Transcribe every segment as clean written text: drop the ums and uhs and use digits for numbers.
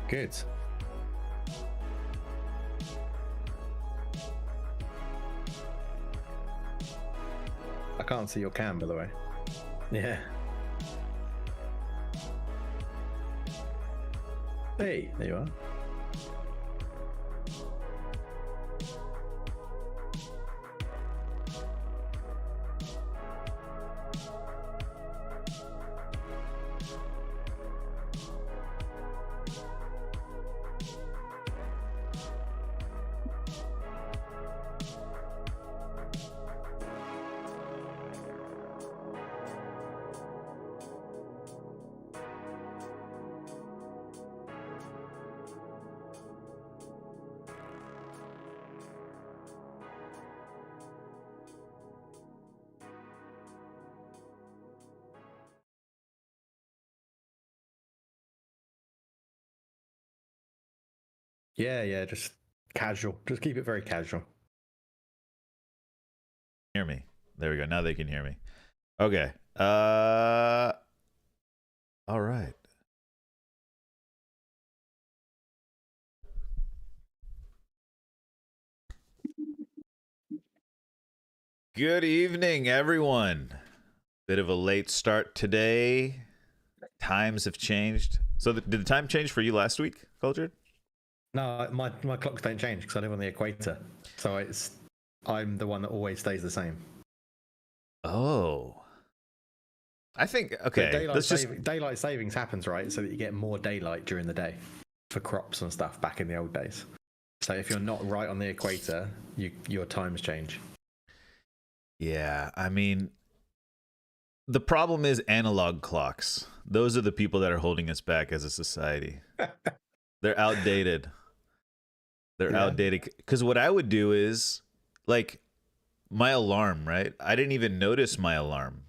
Good. I can't see your cam, by the way. Yeah. Hey, there you are. Yeah, just casual. Just keep it very casual. Hear me. There we go. Now they can hear me. Okay. All right. Good evening, everyone. Bit of a late start today. Times have changed. So did the time change for you last week, Cultured? No, my clocks don't change because I live on the equator. So I'm the one that always stays the same. Oh. I think, okay. Daylight savings happens, right? So that you get more daylight during the day for crops and stuff back in the old days. So if you're not right on the equator, your times change. Yeah, I mean, the problem is analog clocks. Those are the people that are holding us back as a society. They're outdated. They're outdated. Because what I would do is, like, my alarm, right? I didn't even notice my alarm.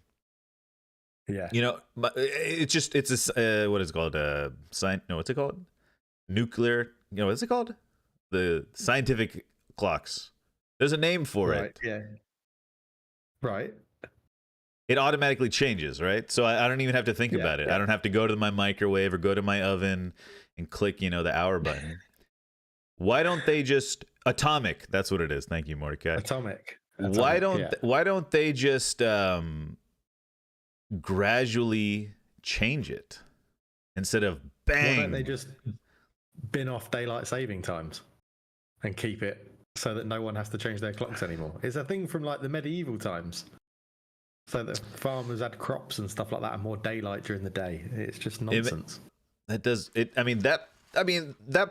Yeah. You know, it's a, what is it called? What's it called? Nuclear, what's it called? The scientific clocks. There's a name for it. Yeah. Right. It automatically changes, right? So I don't even have to think about it. I don't have to go to my microwave or go to my oven and click, the hour button. Why don't they just atomic? That's what it is. Thank you, Mordecai. Atomic. Why don't they just gradually change it instead of bang? Why don't they just bin off daylight saving times and keep it so that no one has to change their clocks anymore? It's a thing from like the medieval times. So that farmers had crops and stuff like that and more daylight during the day. It's just nonsense. That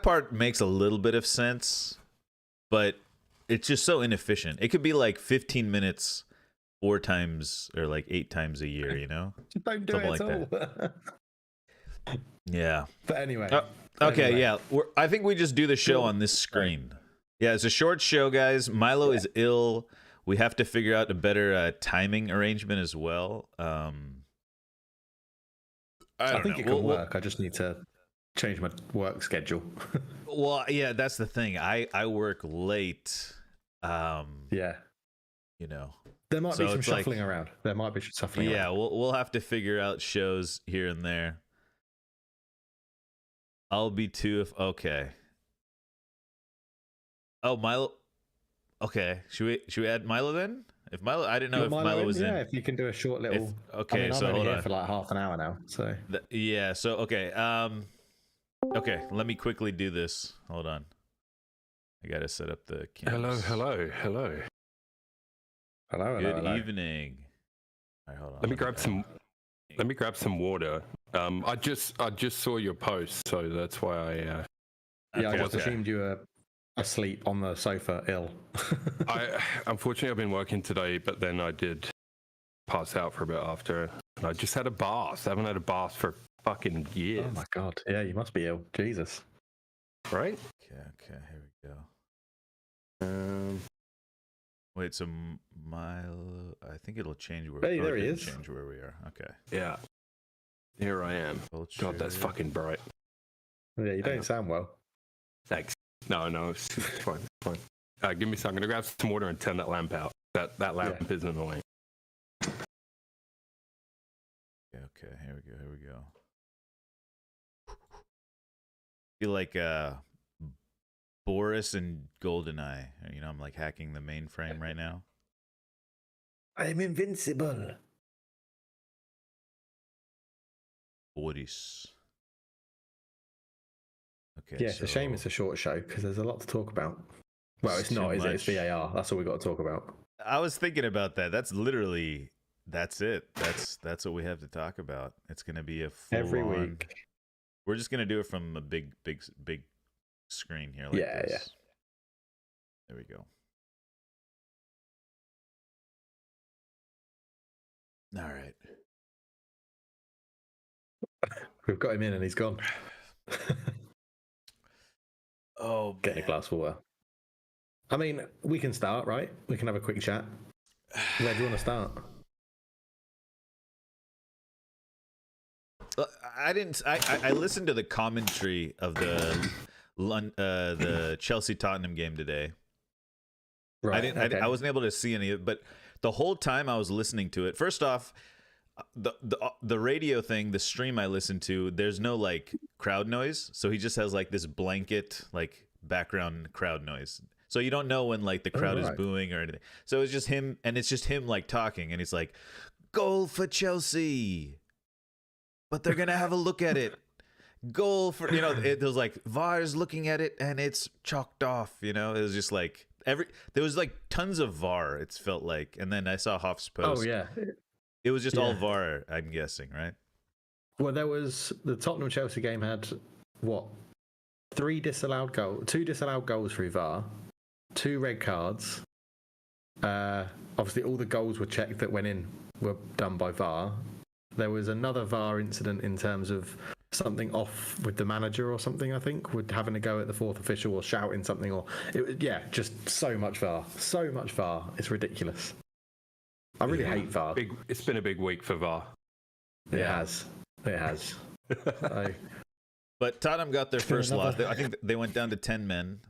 part makes a little bit of sense, but it's just so inefficient. It could be like 15 minutes 4 times or like 8 times a year, Just don't do something it like at all. Yeah. But anyway. Okay, yeah. I think we just do the show on this screen. Yeah, it's a short show, guys. Milo is ill. We have to figure out a better timing arrangement as well. I think it can work. I just need to change my work schedule. Well, yeah, that's the thing. I work late. Yeah. There might be some shuffling around. There might be shuffling around. Yeah, we'll have to figure out shows here and there. I'll be too if okay. Oh, Milo. Okay, should we add Milo then? If Milo, I didn't know if Milo was in. Yeah, if you can do a short little. Okay, I'm only here for like half an hour now, so. Yeah. So okay. Okay. Let me quickly do this. Hold on. I gotta set up the cameras. Hello. Good evening. All right, hold on. Let me grab some water. I just saw your post, so that's why I. I just assumed you were asleep on the sofa, ill. Unfortunately, I've been working today, but then I did pass out for a bit after. I just had a bath. I haven't had a bath for fucking years. Oh my god! Yeah, you must be ill. Jesus. Right? Okay. Here we go. Wait, so Milo, I think it'll change where. Hey, there he is. Change where we are. Okay. Yeah. Here I am. God, that's fucking bright. Yeah, you don't sound well. Thanks. No, it's fine. It's fine. Give me some. I'm gonna grab some water and turn that lamp out. That lamp is annoying. Okay. Here we go. feel like Boris and Goldeneye. You know, I'm like hacking the mainframe right now. I'm invincible. Boris. Okay. Yeah, it's a shame it's a short show because there's a lot to talk about. Well, it's too not, is it? It's much. VAR. That's all we got to talk about. I was thinking about that. That's literally that's it. That's what we have to talk about. It's gonna be a full Every on, week. We're just gonna do it from a big screen here. Like Yeah, this. yeah. There we go. All right. We've got him in and he's gone. Oh, Getting a glass of water. I mean, we can start, right? We can have a quick chat. Where do you want to start? I listened to the commentary of the Chelsea Tottenham game today. Right. I wasn't able to see any of it, but the whole time I was listening to it. First off, the radio thing, the stream I listened to, there's no like crowd noise, so he just has like this blanket like background crowd noise. So you don't know when like the crowd is booing or anything. So it's just him, and it's just him like talking, and he's like, "Goal for Chelsea, but they're gonna have a look at it. Goal for," you know, it was like VAR's looking at it and it's chalked off. You know, it was just like there was like tons of VAR. It felt like, and then I saw Hoff's post. Oh yeah. It was just all VAR, I'm guessing, right? Well, there was the Tottenham Chelsea game had what? 2 disallowed goals through VAR, 2 red cards. Obviously, all the goals were checked that went in were done by VAR. There was another VAR incident in terms of something off with the manager or something. I think with having to go at the 4th official or shouting something, or just so much VAR, so much VAR. It's ridiculous. I really hate VAR. It's been a big week for VAR. It has. But Tottenham got their first loss. I think they went down to 10 men.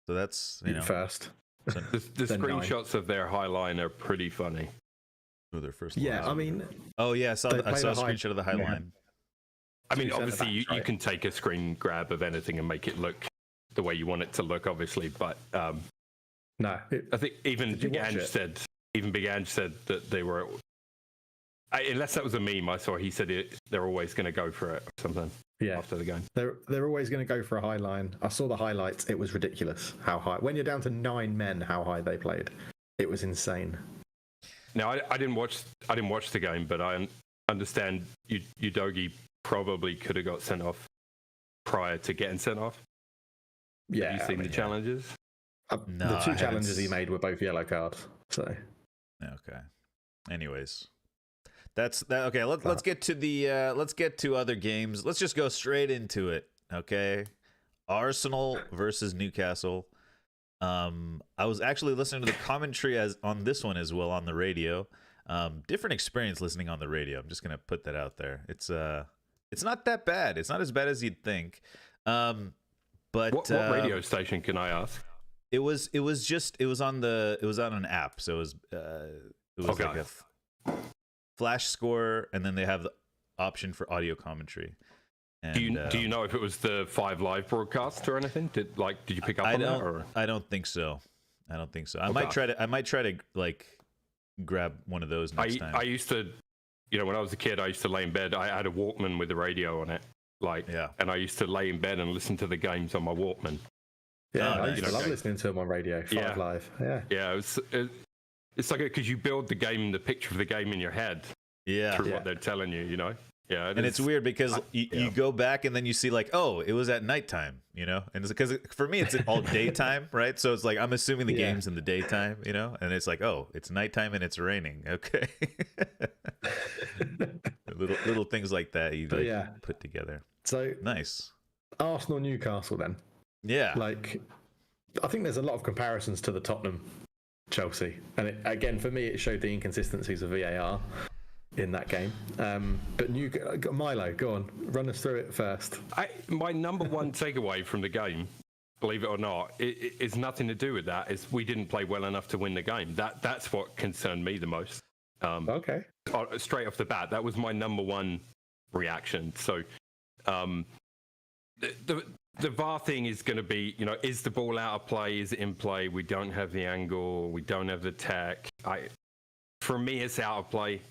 So that's, you know. First. The screenshots of their high line are pretty funny. Oh, their first Yeah, loss. I mean. Oh, yeah, I saw a screenshot of the high line. I mean, obviously, right? you can take a screen grab of anything and make it look the way you want it to look, obviously. But No. I think even Big Ange said that they were. Unless that was a meme I saw, he said they're always going to go for it or something. Yeah, after the game, they're always going to go for a high line. I saw the highlights; it was ridiculous how high. When you're down to 9 men, how high they played, it was insane. Now I didn't watch the game, but I understand Udogie probably could have got sent off prior to getting sent off. Yeah, have you seen the challenges? No, the 2 challenges he made were both yellow cards. So okay. Anyways. That's that. Okay, let's get to other games. Let's just go straight into it. Okay, Arsenal versus Newcastle. I was actually listening to the commentary on this one as well on the radio. Different experience listening on the radio. I'm just gonna put that out there. It's not that bad. It's not as bad as you'd think. But what radio station can I ask? It was on an app. So it was like a flash score, and then they have the option for audio commentary. And, do you know if it was the 5 Live broadcast or anything? Did you pick up on that? Or? I don't think so. I might try to like grab one of those next time. I used to, when I was a kid, I used to lay in bed. I had a Walkman with the radio on it, and I used to lay in bed and listen to the games on my Walkman. Yeah, I used to love listening to them on radio. 5 Live. Yeah. It's like because you build the picture of the game in your head. Yeah. Through what they're telling you, Yeah. It's weird because you go back and then you see like, oh, it was at nighttime, and it's because for me it's all daytime, right? So it's like I'm assuming the game's in the daytime, and it's like, oh, it's nighttime and it's raining. Okay. little things like that you put together. So nice. Arsenal Newcastle then. Yeah. Like, I think there's a lot of comparisons to the Tottenham Chelsea, and again for me it showed the inconsistencies of VAR in that game. But Milo, go on, run us through it first. My number one takeaway from the game, believe it or not, is nothing to do with that. Is we didn't play well enough to win the game. That's what concerned me the most. Okay. Straight off the bat, that was my number one reaction. So, the VAR thing is going to be, is the ball out of play? Is it in play? We don't have the angle. We don't have the tech. For me, it's out of play.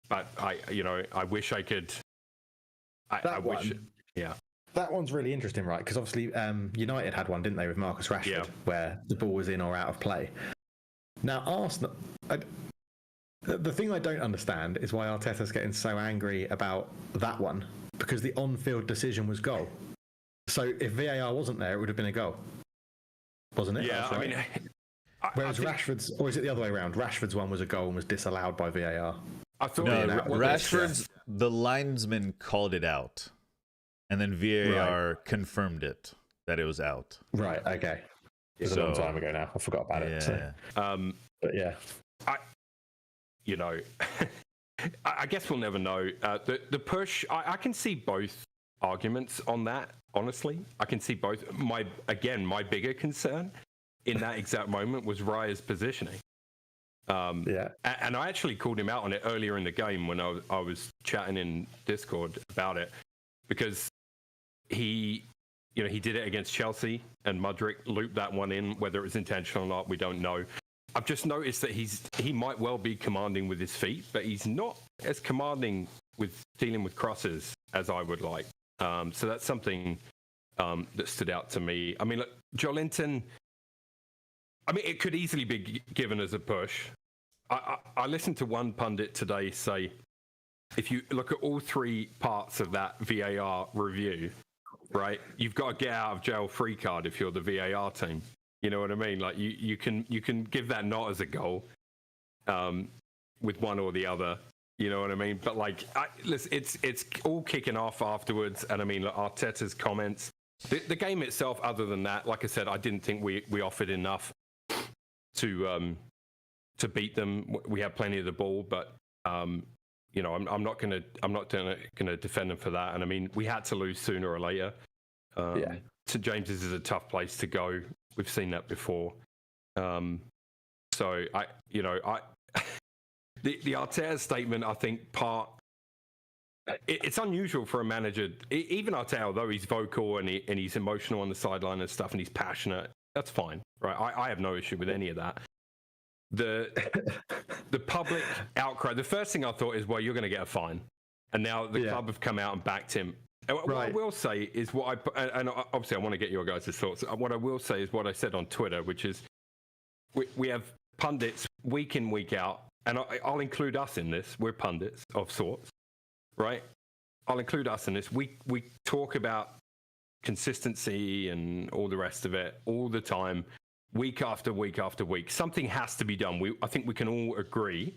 But I wish I could. Yeah. That one's really interesting, right? Because obviously United had one, didn't they, with Marcus Rashford, where the ball was in or out of play. Now, Arsenal, the thing I don't understand is why Arteta's getting so angry about that one, because the on-field decision was goal. So if VAR wasn't there, it would have been a goal, wasn't it? Yeah, right. Whereas Rashford's, or is it the other way around? Rashford's one was a goal and was disallowed by VAR. I thought Rashford's, the linesman called it out, and then VAR confirmed it that it was out. Right. Okay. It was a long time ago now. I forgot about it. So. But yeah, I guess we'll never know. The push, I can see both arguments on that. Honestly, I can see both. My bigger concern in that exact moment was Raya's positioning. And I actually called him out on it earlier in the game when I was chatting in Discord about it, because he did it against Chelsea and Mudryk looped that one in. Whether it was intentional or not, we don't know. I've just noticed that he might well be commanding with his feet, but he's not as commanding with dealing with crosses as I would like. So that's something that stood out to me. I mean, look, Joelinton, it could easily be given as a push. I listened to one pundit today say, if you look at all three parts of that VAR review, right, you've got a get out of jail free card if you're the VAR team. You know what I mean? Like you can give that not as a goal with one or the other. You know what I mean? But listen, it's all kicking off afterwards. And look, Arteta's comments, the game itself. Other than that, like I said, I didn't think we offered enough to beat them. We had plenty of the ball, but I'm not gonna defend them for that. And we had to lose sooner or later. St James's is a tough place to go. We've seen that before. So the Arteta statement, I think it's unusual for a manager, even Arteta, although he's vocal and he's emotional on the sideline and stuff, and he's passionate. That's fine, right? I have no issue with any of that. The public outcry. The first thing I thought is, well, you're going to get a fine, and now the club have come out and backed him. And what I will say is and obviously I want to get your guys' thoughts. What I will say is what I said on Twitter, which is we have pundits week in, week out, and I'll include us in this. We're pundits of sorts, right? I'll include us in this. We talk about consistency and all the rest of it all the time, week after week after week. Something has to be done. I think we can all agree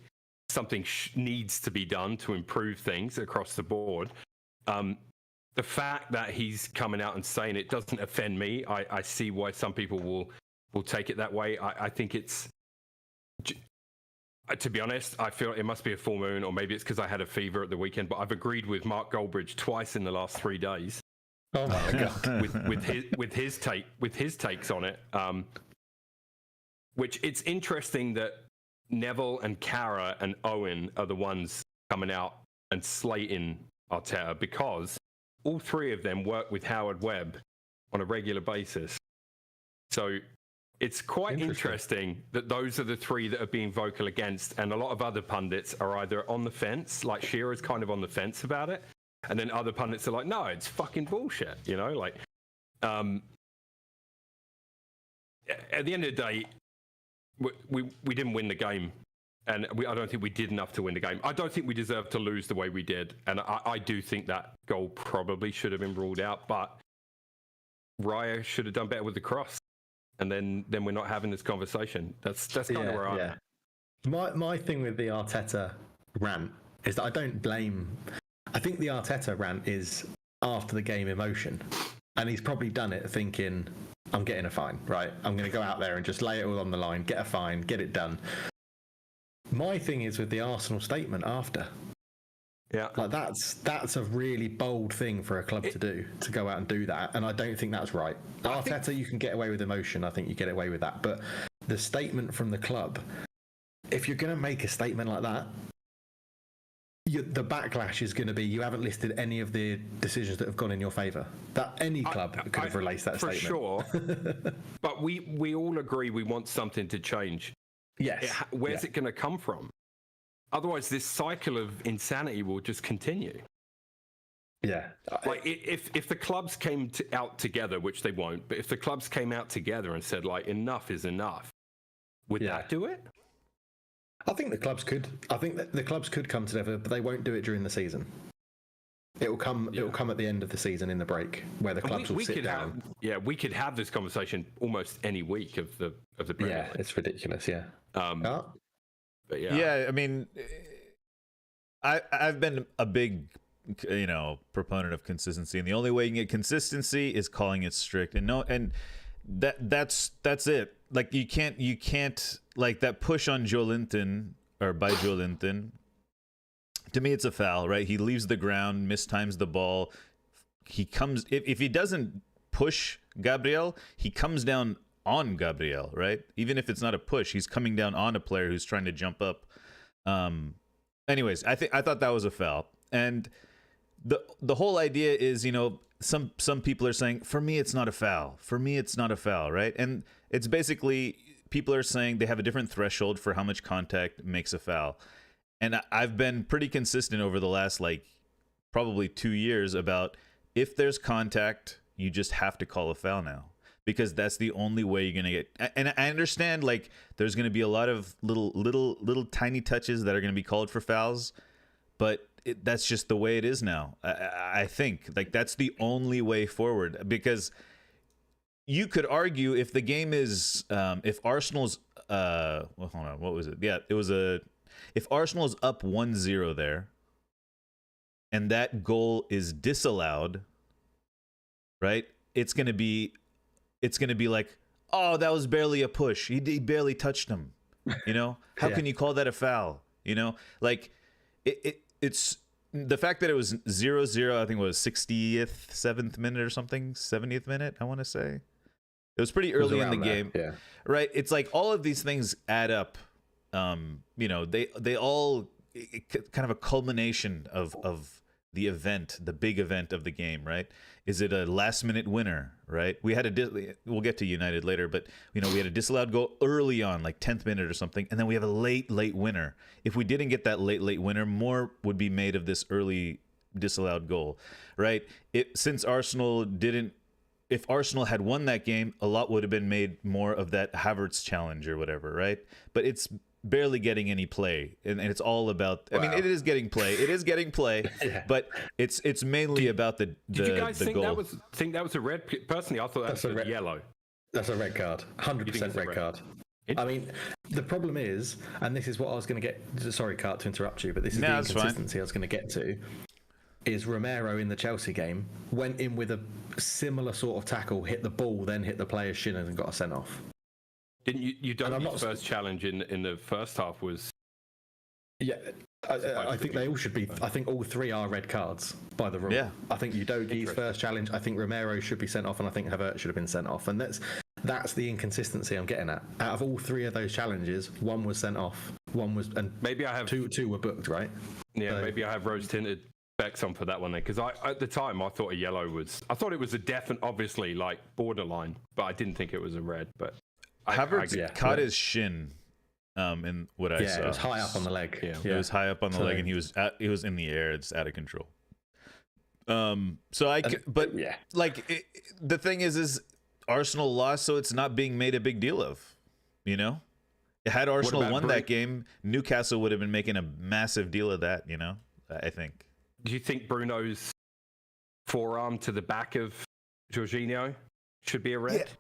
something needs to be done to improve things across the board. The fact that he's coming out and saying it doesn't offend me. I see why some people will take it that way. I think it's, to be honest, I feel it must be a full moon, or maybe it's because I had a fever at the weekend, but I've agreed with Mark Goldbridge twice in the last 3 days. Oh my God. with his takes on it. Which it's interesting that Neville and Cara and Owen are the ones coming out and slating Arteta, because all three of them work with Howard Webb on a regular basis. So it's quite interesting that those are the three that are being vocal against, and a lot of other pundits are either on the fence, like Shearer's kind of on the fence about it, and then other pundits are like, no, it's fucking bullshit, at the end of the day, we didn't win the game, and I don't think we did enough to win the game. I don't think we deserved to lose the way we did, and I do think that goal probably should have been ruled out, but Raya should have done better with the cross, and then we're not having this conversation. That's kind of where I'm at. My thing with the Arteta rant is that I don't blame. I think the Arteta rant is after the game emotion, and he's probably done it thinking, I'm getting a fine, right? I'm going to go out there and just lay it all on the line, get a fine, get it done. My thing is with the Arsenal statement after. Yeah. That's a really bold thing for a club to do, to go out and do that, and I don't think that's right. Arteta, you can get away with emotion. I think you get away with that. But the statement from the club, if you're going to make a statement like that, the backlash is going to be you haven't listed any of the decisions that have gone in your favour. That any club could have released that for statement. sure. But we all agree we want something to change. Yes. Where's it going to come from? Otherwise, this cycle of insanity will just continue. Yeah. Like if the clubs came out together, which they won't, but if the clubs came out together and said like enough is enough, would that do it? I think the clubs could. I think that the clubs could come together, but they won't do it during the season. It will come. It will come at the end of the season in the break, where the clubs will sit down. We could have this conversation almost any week of the Premier League. It's ridiculous. Yeah. But yeah. I mean, I've been a big, proponent of consistency, and the only way you can get consistency is calling it strict. And that's it. Like you can't like that push on Joelinton or by Joelinton. To me, it's a foul, right? He leaves the ground, mistimes the ball. He comes if he doesn't push Gabriel, he comes down on Gabriel, right? Even if it's not a push, he's coming down on a player who's trying to jump up. Anyways, I thought that was a foul, and the whole idea is, some people are saying, for me, it's not a foul. For me, it's not a foul, right? And it's basically people are saying they have a different threshold for how much contact makes a foul. And I've been pretty consistent over the last, probably 2 years about if there's contact, you just have to call a foul now. Because that's the only way you're going to get... And I understand, there's going to be a lot of little tiny touches that are going to be called for fouls. But that's just the way it is now. I think that's the only way forward, because you could argue if the game is if Arsenal's hold on, what was it? Yeah, it was if Arsenal's up 1-0 there and that goal is disallowed, right? It's going to be like, oh, that was barely a push. He barely touched him. How can you call that a foul? It's the fact that it was 0-0, I think it was 60th, 7th minute or something, 70th minute, I want to say. It was pretty early in the game. Yeah. Right? It's like all of these things add up. They all kind of a culmination of the event, the big event of the game, right? Is it a last minute winner, right? We had we'll get to United later, but we had a disallowed goal early on, 10th minute or something, and then we have a late winner. If we didn't get that late winner, more would be made of this early disallowed goal, right? Since Arsenal didn't, if Arsenal had won that game, a lot would have been made more of that Havertz challenge or whatever, right? But it's barely getting any play, and it's all about. I mean, it is getting play. It is getting play, but it's mainly about the. Did you guys think goal. that was a red? Personally, I thought that was a yellow. That's a red card. 100% red card. I mean, the problem is, and this is what I was going to get. Sorry, Cart, to interrupt you, but this is the inconsistency I was going to get to. Is Romero in the Chelsea game went in with a similar sort of tackle, hit the ball, then hit the player's shin and got a sent off. Didn't you don't his first challenge in the first half was... Yeah, I think they all should be. I think all three are red cards by the rule. Yeah. I think Udogi's first challenge, I think Romero should be sent off, and I think Havertz should have been sent off. And that's the inconsistency I'm getting at. Out of all three of those challenges, one was sent off, one was... And maybe I have... Two were booked, right? Yeah, so, maybe I have rose-tinted specs on for that one then, because at the time I thought a yellow was... I thought it was a definite, obviously, borderline, but I didn't think it was a red, but... Havertz caught his shin in what I saw. It was high up on the leg. Yeah. It was high up on the leg, and he was in the air. It's out of control. The thing is Arsenal lost, so it's not being made a big deal of. Had Arsenal won that game, Newcastle would have been making a massive deal of that. I think. Do you think Bruno's forearm to the back of Jorginho should be a red?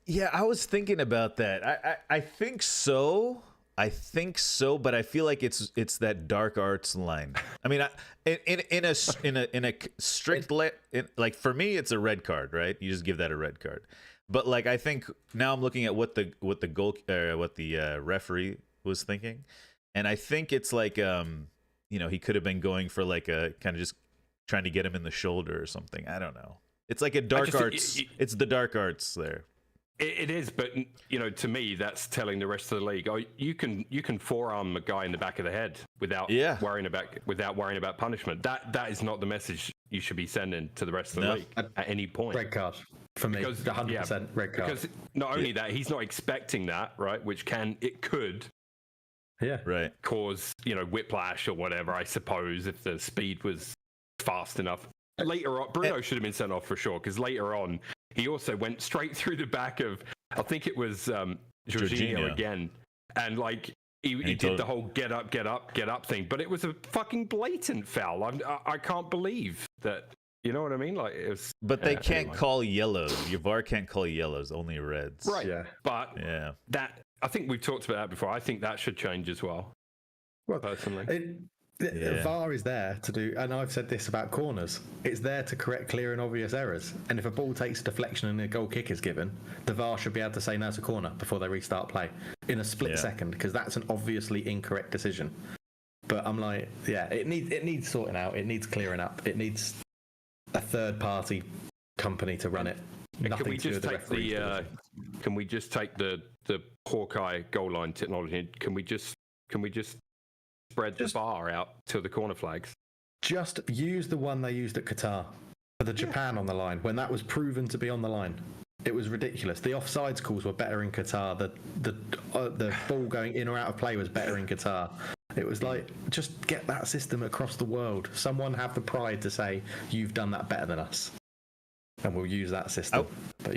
Yeah, I was thinking about that. I think so. But I feel like it's that dark arts line. I mean, in a strict for me, it's a red card, right? You just give that a red card. But I think now I'm looking at what the referee was thinking, and I think it's he could have been going for a kind of just trying to get him in the shoulder or something. I don't know. It's like a dark arts. It's the dark arts there. It is, but to me, that's telling the rest of the league, oh, you can forearm a guy in the back of the head without worrying about punishment. That is not the message you should be sending to the rest of the league at any point. Red card for me, because 100% red card. Because not only that, he's not expecting that, right? Which could cause whiplash or whatever. I suppose if the speed was fast enough. Later on, Bruno should have been sent off for sure, because later on he also went straight through the back of, I think it was Jorginho again, and he did the whole get up thing, but it was a fucking blatant foul. I can't believe that. You know what I mean? It was. But they can't call yellows. Your VAR can't call yellows, only reds. Right. Yeah. But that, I think we've talked about that before. I think that should change as well. Well, personally. VAR is there to do, and I've said this about corners, it's there to correct clear and obvious errors. And if a ball takes a deflection and a goal kick is given, the VAR should be able to say no, it's a corner before they restart play in a split second, because that's an obviously incorrect decision. But I'm like, it needs sorting out, it needs clearing up, it needs a third party company to run it. Can we just take the Hawkeye goal line technology? Can we just spread the bar out to the corner flags? Just use the one they used at Qatar for the Japan on the line, when that was proven to be on the line. It was ridiculous. The offsides calls were better in Qatar. The ball going in or out of play was better in Qatar. It was just get that system across the world. Someone have the pride to say, you've done that better than us, and we'll use that system.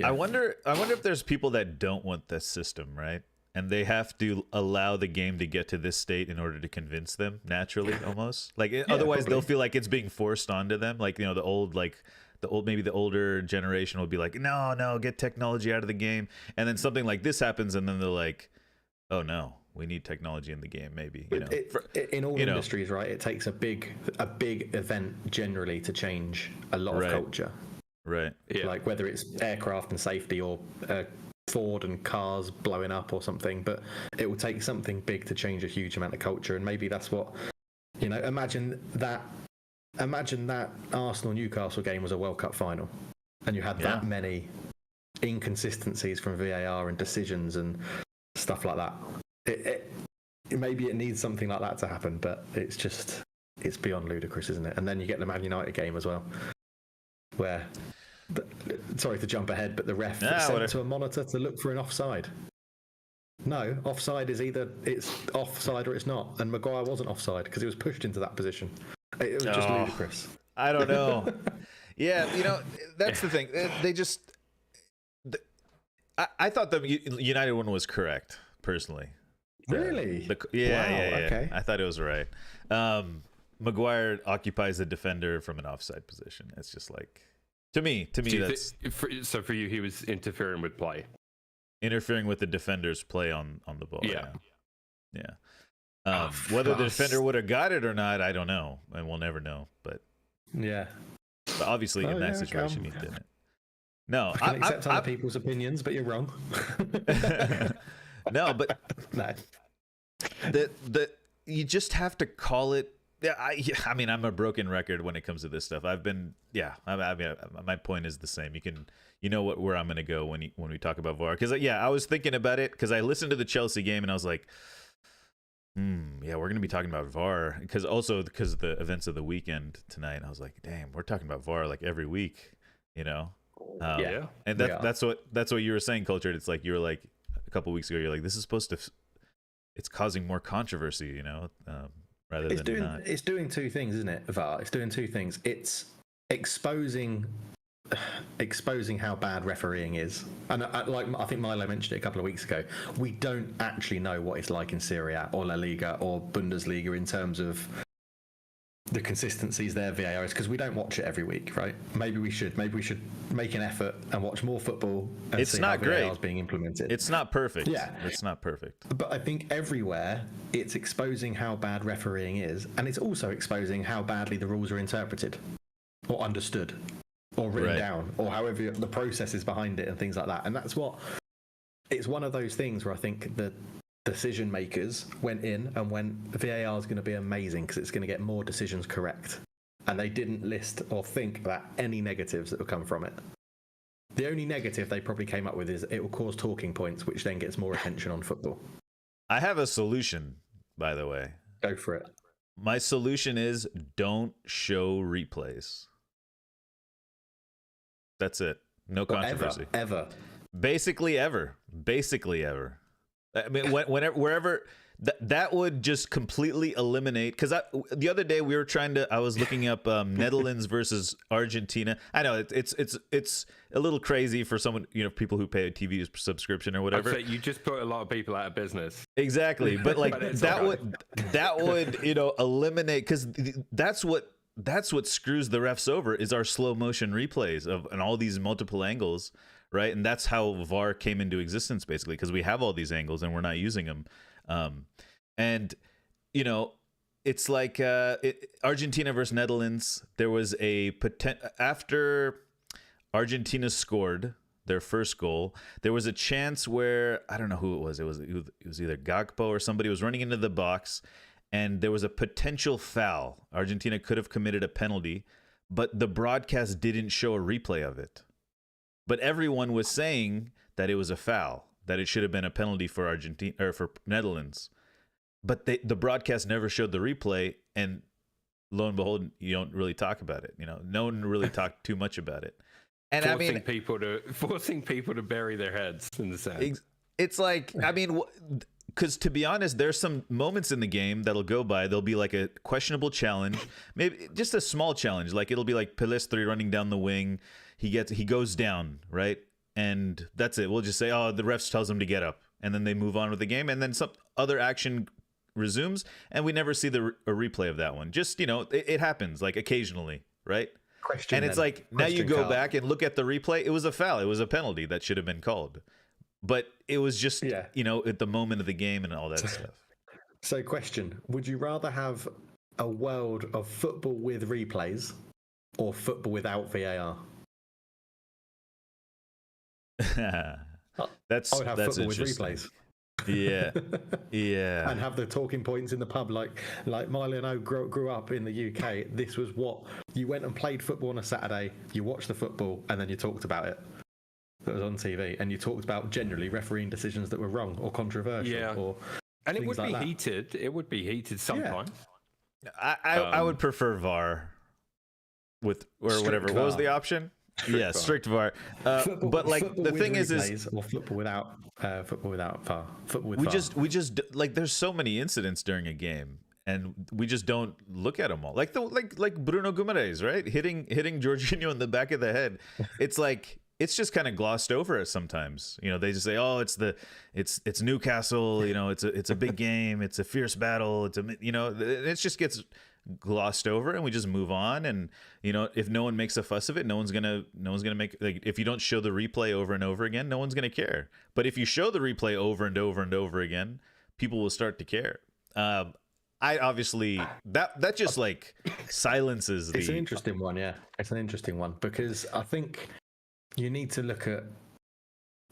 I wonder if there's people that don't want this system, right? And they have to allow the game to get to this state in order to convince them naturally, almost. Otherwise, they'll feel like it's being forced onto them. The older generation will be like, no, get technology out of the game. And then something like this happens, and then they're like, oh no, we need technology in the game. Maybe in all industries, right? It takes a big event generally to change a lot of culture. Right. Yeah. Like whether it's aircraft and safety or Ford and cars blowing up or something, but it will take something big to change a huge amount of culture. And maybe that's what, imagine that Arsenal Newcastle game was a World Cup final, and you had that many inconsistencies from VAR and decisions and stuff like that. Maybe it needs something like that to happen, but it's beyond ludicrous, isn't it? And then you get the Man United game as well, where sorry to jump ahead, but the ref sent to a monitor to look for an offside. No, offside is either it's offside or it's not, and Maguire wasn't offside because he was pushed into that position. It was just ludicrous. I don't know. That's the thing. They just. I thought the United one was correct, personally. Really? Yeah. Okay. I thought it was right. Maguire occupies the defender from an offside position. It's just to me that's so for you, he was interfering with play. Interfering with the defender's play on the ball. Yeah. Oh, whether the defender would have got it or not, I don't know, and we'll never know. But obviously in that situation, he didn't. No, I can accept other people's opinions, but you're wrong. No, but no. You just have to call it. I mean, I'm a broken record when it comes to this stuff. I mean, my point is the same. Where I'm going to go when we talk about VAR. Because I was thinking about it because I listened to the Chelsea game and I was like, we're going to be talking about VAR because of the events of the weekend tonight. And I was like, damn, we're talking about VAR every week, And that's what you were saying, Culture. It's like you were like a couple weeks ago. You're like, this is supposed to. It's causing more controversy, rather than not. It's doing two things, isn't it, VAR? It's doing two things. It's exposing how bad refereeing is. And I think Milo mentioned it a couple of weeks ago. We don't actually know what it's like in Serie A or La Liga or Bundesliga in terms of the consistencies there, VAR is, because we don't watch it every week, right? Maybe we should make an effort and watch more football and it's see not how VAR is being implemented. It's not perfect. Yeah. It's not perfect. But I think everywhere it's exposing how bad refereeing is, and it's also exposing how badly the rules are interpreted or understood or written down, or however the process is behind it and things like that. And that's it's one of those things where I think the decision makers went in and went, VAR is going to be amazing because it's going to get more decisions correct, and they didn't list or think about any negatives that would come from it. The only negative they probably came up with is it will cause talking points, which then gets more attention on football. I have a solution, by the way. Go for it. My solution is don't show replays. That's it. No controversy. Ever. Basically ever. I mean, wherever that would just completely eliminate. Because the other day I was looking up Netherlands versus Argentina. I know it's a little crazy for someone, people who pay a TV subscription or whatever. So you just put a lot of people out of business. Exactly, but like But that would eliminate, because that's what screws the refs over is our slow motion replays and all these multiple angles, right? And that's how VAR came into existence, basically, because we have all these angles and we're not using them. And it's like Argentina versus Netherlands. There was after Argentina scored their first goal, there was a chance where I don't know who it was. It was either Gakpo or somebody was running into the box, and there was a potential foul. Argentina could have committed a penalty, but the broadcast didn't show a replay of it. But everyone was saying that it was a foul, that it should have been a penalty for Argentina or for Netherlands. But the broadcast never showed the replay, and lo and behold, you don't really talk about it. No one really talked too much about it. And forcing people to bury their heads in the sand. It's like, because to be honest, there's some moments in the game that'll go by. There'll be like a questionable challenge, maybe just a small challenge. Like it'll be like Pelistri running down the wing. He goes down, right? And that's it. We'll just say, oh, the refs tells him to get up. And then they move on with the game. And then some other action resumes. And we never see a replay of that one. Just, it happens like occasionally, right? And it's like, now you go back and look at the replay. It was a foul. It was a penalty that should have been called. But it was just, at the moment of the game and all that stuff. So question, would you rather have a world of football with replays or football without VAR? That's football with replays. Yeah. And have the talking points in the pub like Miley and I grew up in the UK. This was what you went and played football on a Saturday. You watched the football and then you talked about it. That was on TV, and you talked about generally refereeing decisions that were wrong or controversial, and it would be heated. It would be heated sometimes. I would prefer VAR with or whatever. VAR. What was the option? Strict VAR. But like the thing is or football without VAR. Football with VAR. We just like there's so many incidents during a game, and we just don't look at them all. Like Bruno Guimaraes, right? Hitting Jorginho in the back of the head. It's like it's just kind of glossed over sometimes. They just say, "Oh, it's Newcastle. It's a big game. It's a fierce battle. It just gets glossed over, and we just move on. And if no one makes a fuss of it, no one's gonna make, like, if you don't show the replay over and over again, no one's gonna care. But if you show the replay over and over and over again, people will start to care. I obviously that just like silences the. It's an interesting one, yeah. It's an interesting one because I think you need to look at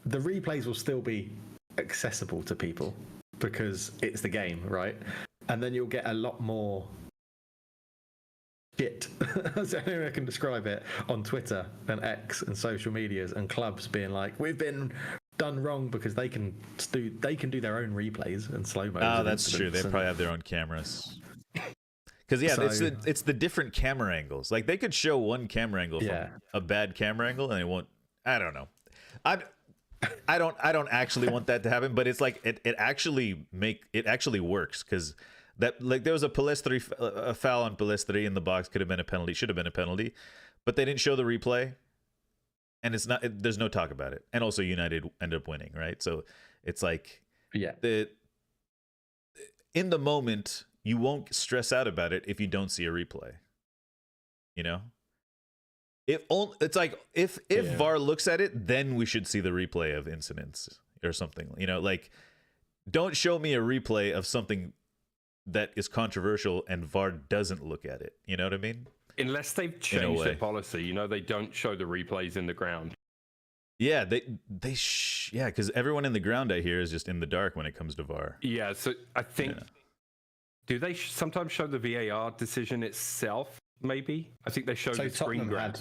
the replays will still be accessible to people because it's the game, right? And then you'll get a lot more shit, that's the only way I can describe it, on Twitter and X and social medias and clubs being like, we've been done wrong because they can do their own replays and slow mo. Oh, that's true. They probably have their own cameras. Because it's the different camera angles. Like they could show one camera angle from a bad camera angle, and it won't. I don't know. I don't actually want that to happen, but it's like it actually works because that, like, there was a foul on Pelistri in the box, could have been a penalty, should have been a penalty, but they didn't show the replay, and there's no talk about it. And also United ended up winning, right? So it's like in the moment you won't stress out about it if you don't see a replay. It's like if VAR looks at it, then we should see the replay of incidents or something. Like, don't show me a replay of something that is controversial and VAR doesn't look at it. You know what I mean? Unless they've changed their policy, they don't show the replays in the ground. Yeah, because everyone in the ground, I hear, is just in the dark when it comes to VAR. Yeah, so I think do they sometimes show the VAR decision itself? Maybe I think they showed the screen grab.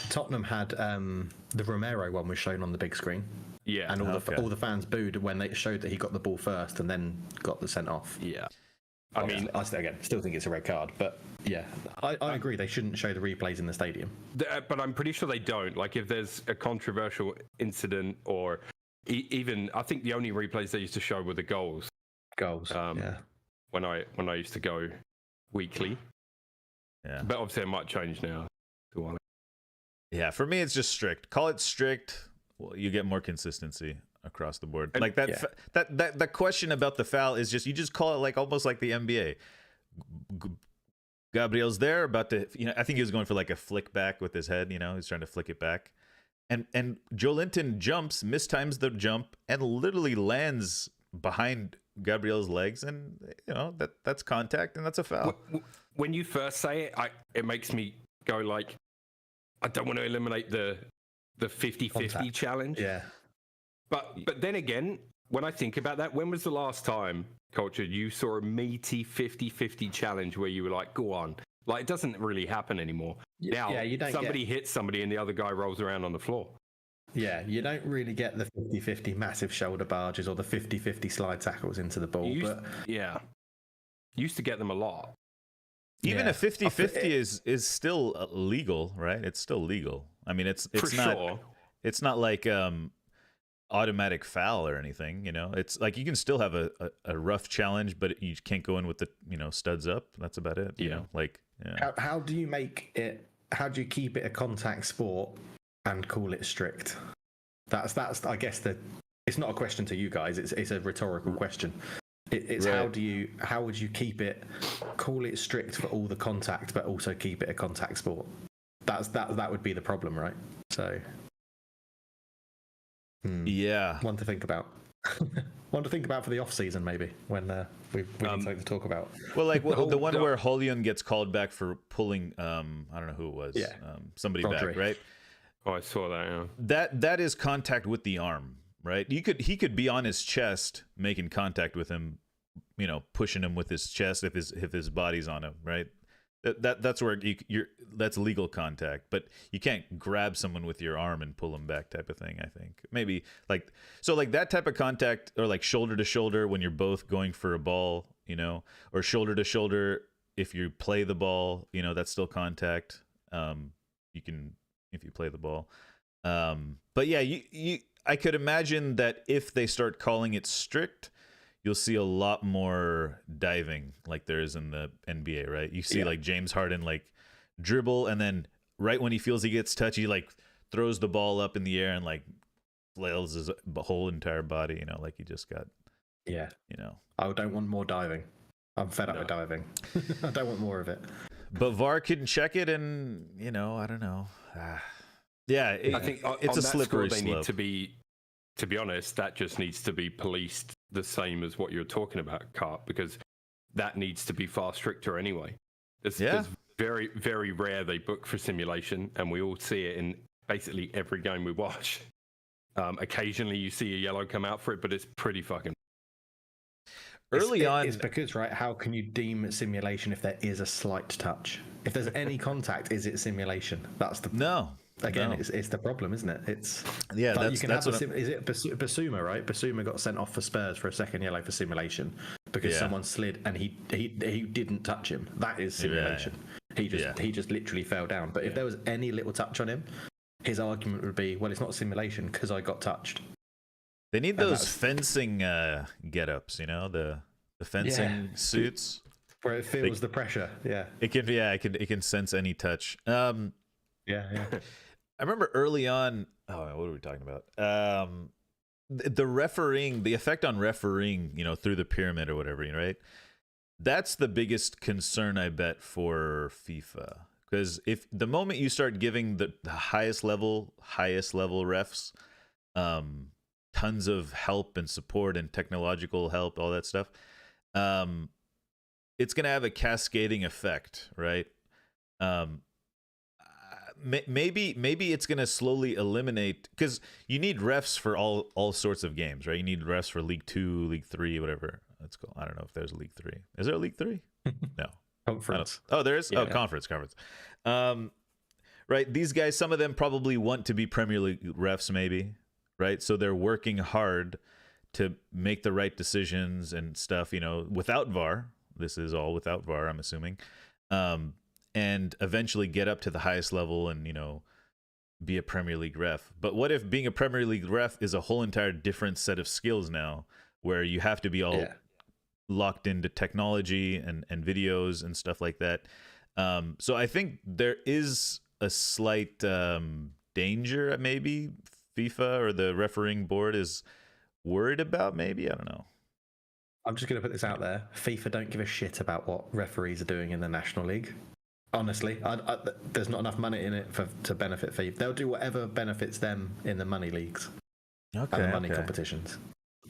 Tottenham had the Romero one was shown on the big screen. Yeah. And Okay. all the fans booed when they showed that he got the ball first and then got the sent off. Yeah. I mean, I still think it's a red card, but yeah, I agree they shouldn't show the replays in the stadium. but I'm pretty sure they don't. Like, if there's a controversial incident or even, I think the only replays they used to show were the goals. Yeah. When I used to go weekly. Yeah. But obviously it might change now. Yeah, for me, it's just strict. Call it strict. Well, you get more consistency across the board. And- Like that question about the foul is just, you just call it like almost like the NBA. Gabriel's there about to, I think he was going for like a flick back with his head. He's trying to flick it back, and Joelinton jumps, mistimes the jump, and literally lands behind Gabriel's legs, and that's contact, and that's a foul. When you first say it, it makes me go like, I don't want to eliminate the 50-50 challenge. Yeah. But then again, when I think about that, when was the last time, Culture, you saw a meaty 50-50 challenge where you were like, go on? Like, it doesn't really happen anymore. Now, you don't somebody hits somebody and the other guy rolls around on the floor. Yeah, you don't really get the 50-50 massive shoulder barges or the 50-50 slide tackles into the ball. Used to get them a lot. Even a 50-50 is still legal, right? It's still legal. I mean, it's For not sure. it's not like automatic foul or anything. It's like you can still have a rough challenge, but you can't go in with the studs up. That's about it. How do you make it? How do you keep it a contact sport and call it strict? That's I guess it's not a question to you guys. It's a rhetorical question. It's right. How would you keep it? Call it strict for all the contact, but also keep it a contact sport. That would be the problem, right? So. Yeah. One to think about. One to think about for the off season, maybe, when we need something to talk about. Well, like the one where Hollion gets called back for pulling, I don't know who it was. Yeah. Somebody Rodri. back, right? Oh, I saw that. Yeah. That is contact with the arm, right? He could be on his chest making contact with him, pushing him with his chest if his body's on him, right? That's where that's legal contact, but you can't grab someone with your arm and pull them back, type of thing. I think maybe like that type of contact, or like shoulder to shoulder when you're both going for a ball, or shoulder to shoulder if you play the ball, that's still contact. You can, if you play the ball, but yeah, I could imagine that if they start calling it strict, you'll see a lot more diving like there is in the NBA, right? You see like James Harden like dribble, and then right when he feels he gets touched, he like throws the ball up in the air and like flails his whole entire body, like he just got. Yeah. I don't want more diving. I'm fed up with diving. I don't want more of it. But VAR couldn't check it, and I don't know. Yeah, I think it's on a that slippery score, they slope. need to be. To be honest, that just needs to be policed the same as what you're talking about, Cart, because that needs to be far stricter anyway. It's very, very rare they book for simulation, and we all see it in basically every game we watch. Occasionally you see a yellow come out for it, but it's pretty fucking... It's because, right, how can you deem simulation if there is a slight touch? If there's any contact, is it simulation? That's the... No. Again, it's the problem, isn't it? It's like is it Basuma, right? Basuma got sent off for Spurs for a second yellow for simulation because someone slid and he didn't touch him. That is simulation. Yeah. He just literally fell down. But if there was any little touch on him, his argument would be, well, it's not simulation because I got touched. They need those fencing get-ups, the fencing suits where it feels the pressure. Yeah, it can sense any touch. Yeah. I remember early on. Oh, what were we talking about? The refereeing, the effect on refereeing, through the pyramid or whatever, right? That's the biggest concern, I bet, for FIFA. Because if the moment you start giving the highest level refs tons of help and support and technological help, all that stuff, it's going to have a cascading effect, right? Maybe it's going to slowly eliminate, because you need refs for all sorts of games, right? You need refs for League 2, League 3, whatever it's called. I don't know if there's a League 3. Is there a League 3? No. Conference. Oh, there is? Yeah. Conference. right? These guys, some of them probably want to be Premier League refs, maybe, right? So they're working hard to make the right decisions and stuff, you know, without VAR. This is all without VAR, I'm assuming. And eventually get up to the highest level and, you know, be a Premier League ref. But what if being a Premier League ref is a whole entire different set of skills now, where you have to be all locked into technology and videos and stuff like that? So I think there is a slight danger, maybe FIFA or the refereeing board is worried about. Maybe, I don't know. I'm just going to put this out there. FIFA don't give a shit about what referees are doing in the National League. Honestly, there's not enough money in it to benefit FIFA. They'll do whatever benefits them in the money leagues and the money competitions.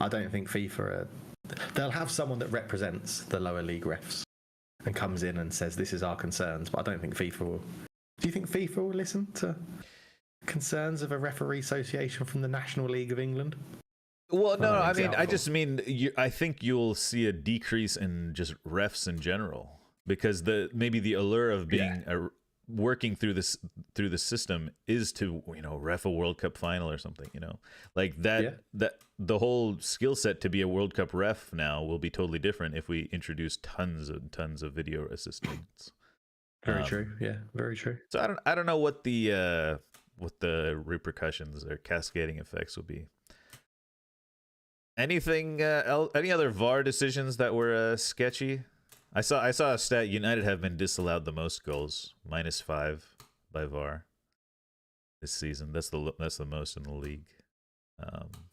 I don't think FIFA they'll have someone that represents the lower league refs and comes in and says, this is our concerns, but I don't think FIFA will. Do you think FIFA will listen to concerns of a referee association from the National League of England? Well, no, I mean, I just mean, I think you'll see a decrease in just refs in general, because maybe the allure of being working through the system is to, you know, ref a World Cup final or something, you know, like that the whole skill set to be a World Cup ref now will be totally different if we introduce tons and tons of video assistants. Very true. Yeah, very true. So I don't know what the repercussions or cascading effects will be. Anything else? Any other VAR decisions that were sketchy? I saw a stat. United have been disallowed the most goals, -5 by VAR this season. That's the most in the league.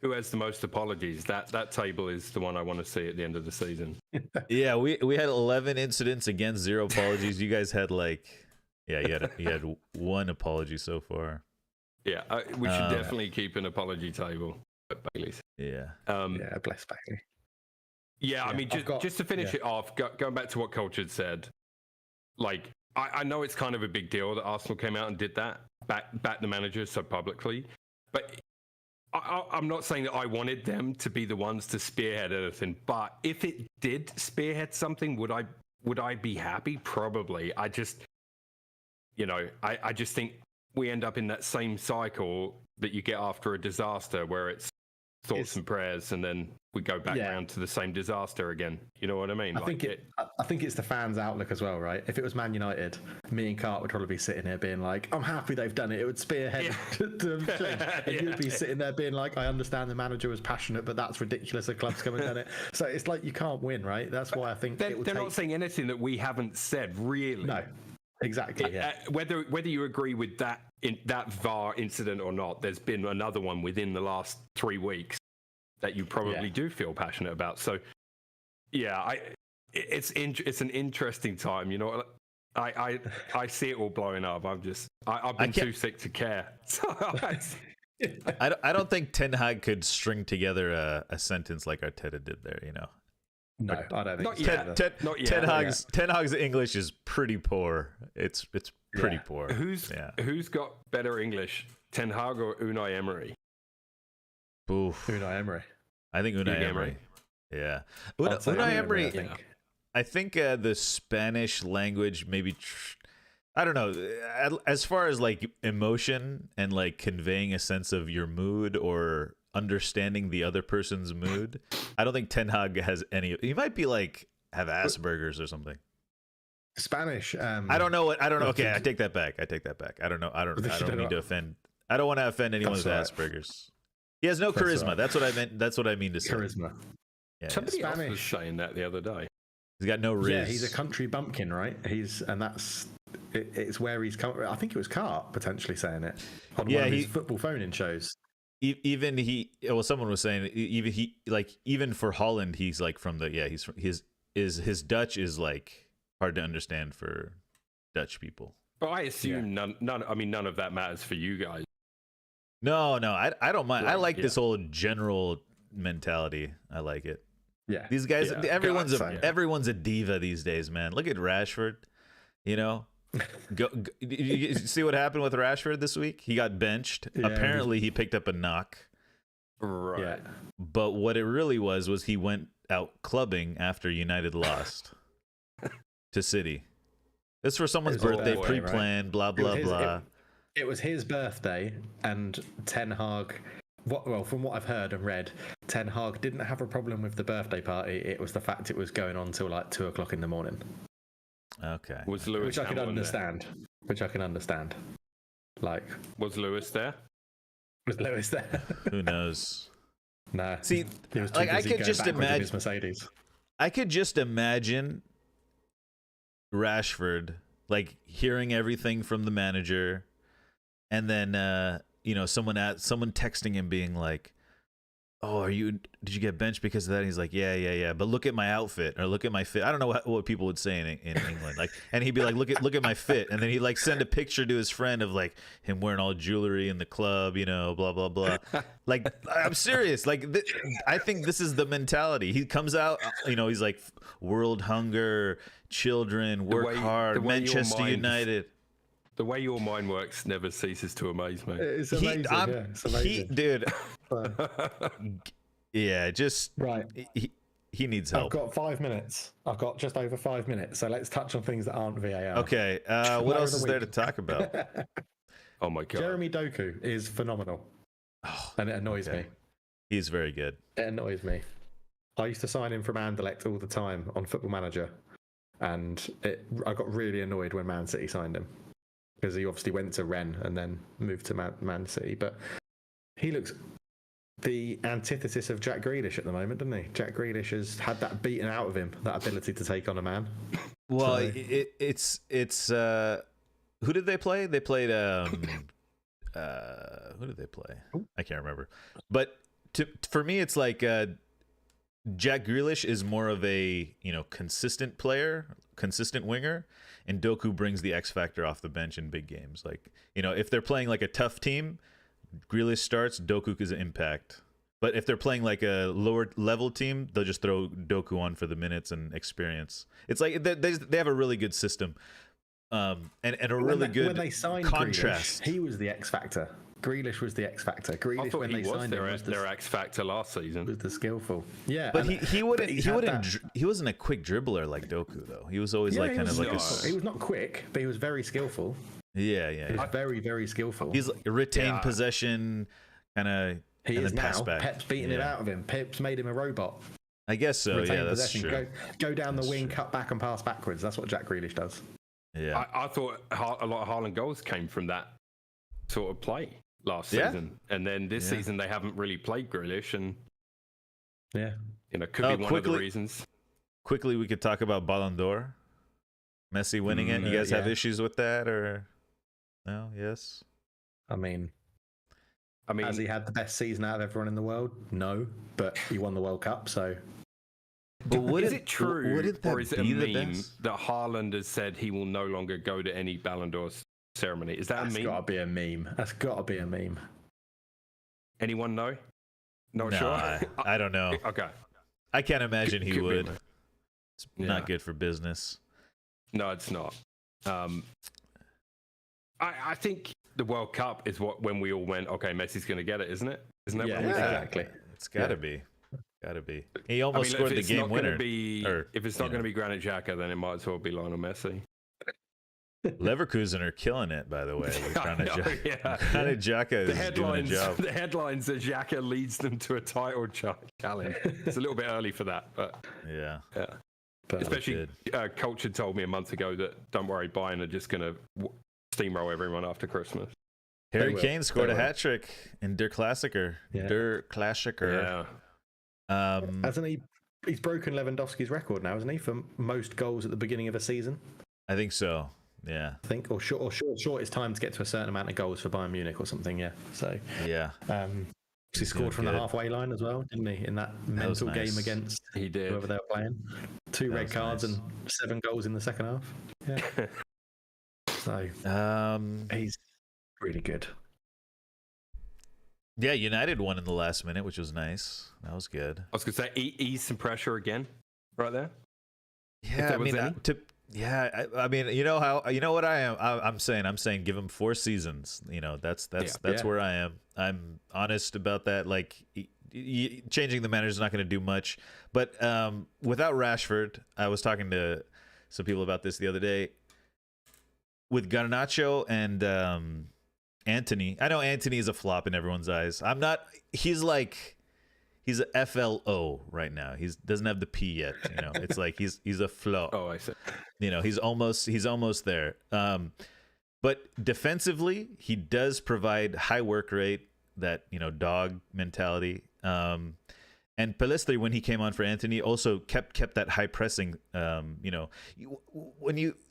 Who has the most apologies? That table is the one I want to see at the end of the season. Yeah, we had 11 incidents against 0 apologies. You guys had you had 1 apology so far. Yeah, we should definitely keep an apology table at Bailey's. Yeah. Bless Bailey. Yeah, I mean, just to finish it off, going back to what Coach had said, like, I know it's kind of a big deal that Arsenal came out and did that, back the manager so publicly, but I'm not saying that I wanted them to be the ones to spearhead anything, but if it did spearhead something, would I be happy? Probably. I just think we end up in that same cycle that you get after a disaster, where it's thoughts and prayers, and then we go back around to the same disaster again. You know what I mean? I think it's the fans' outlook as well, right? If it was Man United, me and Cart would probably be sitting here being like, I'm happy they've done it. It would spearhead to change. And you'd be sitting there being like, I understand the manager was passionate, but that's ridiculous. The club's come and done it. So it's like you can't win, right? That's why I think they're not saying anything that we haven't said, really. No, exactly. Whether you agree with that VAR incident or not, there's been another one within the last 3 weeks that you probably do feel passionate about. So, it's an interesting time. You know, I see it all blowing up. I've been too sick to care. I don't think Ten Hag could string together a sentence like Arteta did there. You know. No, I don't think not yet. Ten Hag's English is pretty poor. It's pretty poor. Who's got better English, Ten Hag or Unai Emery? Oof. Unai Emery. I think Unai Emery. Yeah. Unai Emery, I think the Spanish language maybe... I don't know. As far as like emotion and like conveying a sense of your mood or understanding the other person's mood, I don't think Ten Hag has any... He might be have Asperger's or something. Spanish. I don't know. Okay, I take that back. I don't know. I don't mean to offend. I don't want to offend anyone with Asperger's. He has no charisma. Right. That's what I meant. That's what I mean to say. Charisma. Yeah, somebody else was saying that the other day. He's got no riz. Yeah, he's a country bumpkin, right? It's where he's come. I think it was Cart potentially saying it on one of his football phone-in shows. Someone was saying even for Holland, he's like from the his Dutch is like hard to understand for Dutch people. But I assume none of that matters for you guys. No, I don't mind. I like this whole general mentality. I like it. Yeah, these guys, everyone's a diva these days, man. Look at Rashford. You know, you see what happened with Rashford this week? He got benched. Yeah, apparently, he picked up a knock. Right. Yeah. But what it really was he went out clubbing after United lost to City. It's for someone's birthday, pre-planned, blah blah blah. it was his birthday, and Ten Hag. Well, from what I've heard and read, Ten Hag didn't have a problem with the birthday party. It was the fact it was going on till like 2:00 in the morning. Okay. Was Lewis Which I can Hamilton understand. Which I can understand. Like, was Lewis there? was Lewis there? Who knows? No. See, he was too like, I busy could going just backwards in imagine. his Mercedes. I could just imagine Rashford like hearing everything from the manager, and then someone texting him being like, "Oh, did you get benched because of that?" And he's like, yeah. But look at my outfit, or look at my fit. I don't know what people would say in England. Like, and he'd be like, look at my fit, and then he'd like send a picture to his friend of like him wearing all jewelry in the club, blah blah blah. Like, I'm serious. Like, I think this is the mentality. He comes out, he's like, world hunger, children, work hard, Manchester United. The way your mind works never ceases to amaze me. It's amazing. It's amazing. Dude. Yeah, just right. He needs help. I've got 5 minutes. I've got just over 5 minutes. So let's touch on things that aren't VAR. Okay. What else is there to talk about? Oh my god. Jeremy Doku is phenomenal, and it annoys me. He's very good. It annoys me. I used to sign him from Anderlecht all the time on Football Manager, and I got really annoyed when Man City signed him, because he obviously went to Rennes and then moved to Man City. But he looks the antithesis of Jack Grealish at the moment, doesn't he? Jack Grealish has had that beaten out of him, that ability to take on a man. Well, it's who did they play? They played who did they play? I can't remember. But for me, it's like Jack Grealish is more of a consistent player, consistent winger, and Doku brings the X factor off the bench in big games. Like, if they're playing like a tough team, Grealish starts, Doku is an impact. But if they're playing like a lower level team, they'll just throw Doku on for the minutes and experience. It's like they have a really good system, and a really good when they signed contrast. Grealish, he was the X factor. Grealish was the X factor. Grealish, I thought when he they was signed their, him, was their X factor last season. was the skillful. Yeah, But he wasn't a quick dribbler like Doku though. He was always like kind of like he was not quick, but he was very skillful. Yeah. He was very, very skillful. He's like retained possession, kind of. He and is then pass now. back. Pep's beating it out of him. Pep's made him a robot. I guess so. Retain Yeah, that's possession. true. Go down the wing, cut back, and pass backwards. That's what Jack Grealish does. Yeah. I thought a lot of Haaland goals came from that sort of play last season, and then this season they haven't really played Grealish, and could be one of the reasons. Quickly, we could talk about Ballon d'Or. Messi winning it. You guys have issues with that, or no? Yes. I mean, has he had the best season out of everyone in the world? No, but he won the World Cup, so. But is it true, or is it a meme best? that Haaland has said he will no longer go to any Ballon d'Or ceremony? Is that a meme? That's got to be a meme. That's got to be a meme. Anyone know? Not No, sure. I don't know. Okay. I can't imagine he Could be, would. man. It's not good for business. No, it's not. I think the World Cup is when we all went, okay, Messi's going to get it, isn't it? Isn't that Yeah, what we said? exactly. It's got to be. Got to be. He almost scored the game winner. If it's not going to be Granit Xhaka, then it might as well be Lionel Messi. Leverkusen are killing it, by the way. Granit Xhaka is doing a job. The headlines that Xhaka leads them to a title challenge. It's a little bit early for that, but yeah. But especially Culture told me a month ago that don't worry, Bayern are just going to steamroll everyone after Christmas. Harry Kane scored a hat trick in Der Klassiker. Yeah. Der Klassiker. Yeah. Hasn't he? He's broken Lewandowski's record now, hasn't he, for most goals at the beginning of a season? I think so. Yeah. I think, or shortest time to get to a certain amount of goals for Bayern Munich or something. Yeah. So. Yeah. He scored from the halfway line as well, didn't he? In that mental game against whoever they were playing. 2 red cards and 7 goals in the second half. Yeah. So he's really good. Yeah, United won in the last minute, which was nice. That was good. I was going to say, ease some pressure again, right there. Yeah, I mean, I mean, you know what I am. I'm saying, give him 4 seasons. That's where I am. I'm honest about that. Like, changing the manager is not going to do much. But without Rashford, I was talking to some people about this the other day. With Garnacho and Anthony. I know Anthony is a flop in everyone's eyes. I'm not. He's a FLO right now. He doesn't have the P yet. You know, it's like he's a flow. Oh, I see. You know, he's almost there. But defensively, he does provide high work rate, that, you know, dog mentality. And Pellistri, when he came on for Anthony, also kept that high pressing. You know,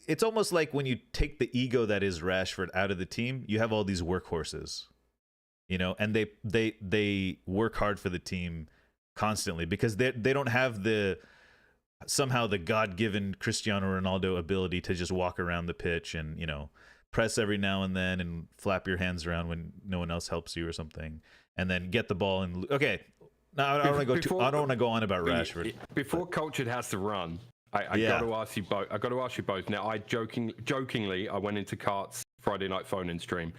it's almost like when you take the ego that is Rashford out of the team, you have all these workhorses, you know, and they work hard for the team constantly because they don't have somehow the God-given Cristiano Ronaldo ability to just walk around the pitch and, you know, press every now and then and flap your hands around when no one else helps you or something, and then get the ball and okay. Now I don't want to go on about Rashford. Before Cultured has to run, I got to ask you both. I got to ask you both. Now, I jokingly, I went into Cart's Friday night phone-in stream,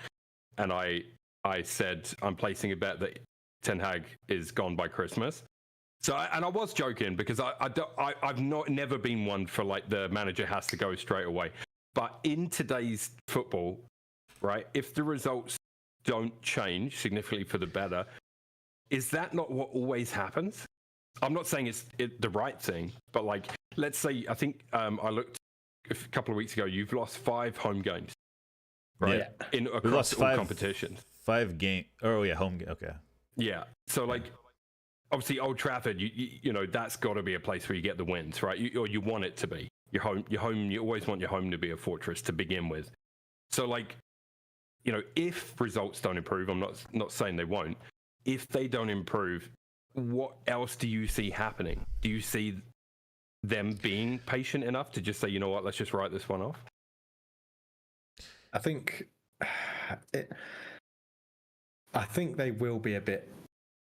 and I said I'm placing a bet that Ten Hag is gone by Christmas. So, I was joking because I've never been one for like the manager has to go straight away. But in today's football, right, if the results don't change significantly for the better, is that not what always happens? I'm not saying it's the right thing, but like, let's say, I think I looked a couple of weeks ago, you've lost 5 home games, right? Yeah. Across all competitions. 5 game. Oh yeah, home game. Okay. Yeah. So like, obviously Old Trafford, you know, that's got to be a place where you get the wins, right? Or you want it to be. Your home, you always want your home to be a fortress to begin with. So like, you know, if results don't improve, I'm not saying they won't. If they don't improve, what else do you see happening? Do you see them being patient enough to just say, you know what, let's just write this one off? I think they will be a bit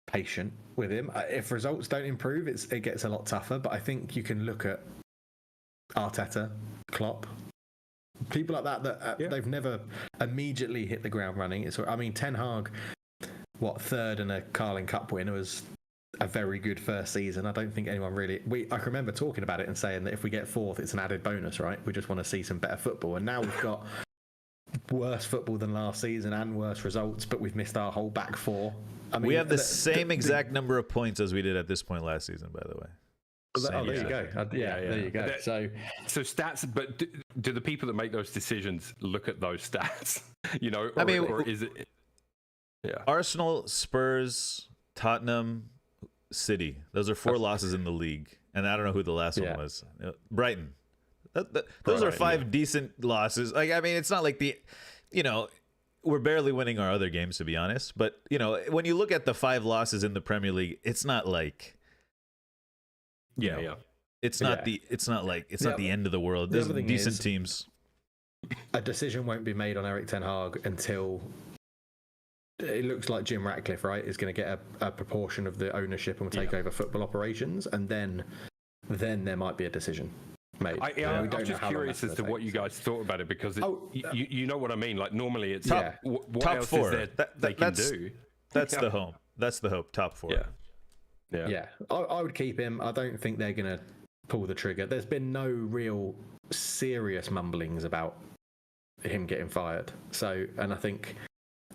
patient with him. If results don't improve, it gets a lot tougher. But I think you can look at Arteta, Klopp, people like that they've never immediately hit the ground running. I mean, Ten Hag, third and a Carling Cup win, was a very good first season. I don't think anyone really. I can remember talking about it and saying that if we get 4th, it's an added bonus, right? We just want to see some better football. And now we've got worse football than last season and worse results, but we've missed our whole back 4. I mean, we have the same exact number of points as we did at this point last season, by the way. There you go. There you go. So stats, but do the people that make those decisions look at those stats? You know, or is it? Yeah. Arsenal, Spurs, Tottenham, City. Those are 4 losses in the league, and I don't know who the last one was. Brighton. Those are 5 decent losses. Like, I mean, it's not like we're barely winning our other games, to be honest. But you know, when you look at the 5 losses in the Premier League, it's not like. It's not the end of the world. There's decent teams. A decision won't be made on Erik Ten Hag until it looks like Jim Ratcliffe, right, is going to get a proportion of the ownership and will take over football operations, and then there might be a decision made. I'm just curious as to what you guys thought about it, because you know what I mean. Like, normally it's what top else 4 is there they can do? That's the hope. That's the hope. Top 4. Yeah. I would keep him. I don't think they're going to pull the trigger. There's been no real serious mumblings about him getting fired. So, and I think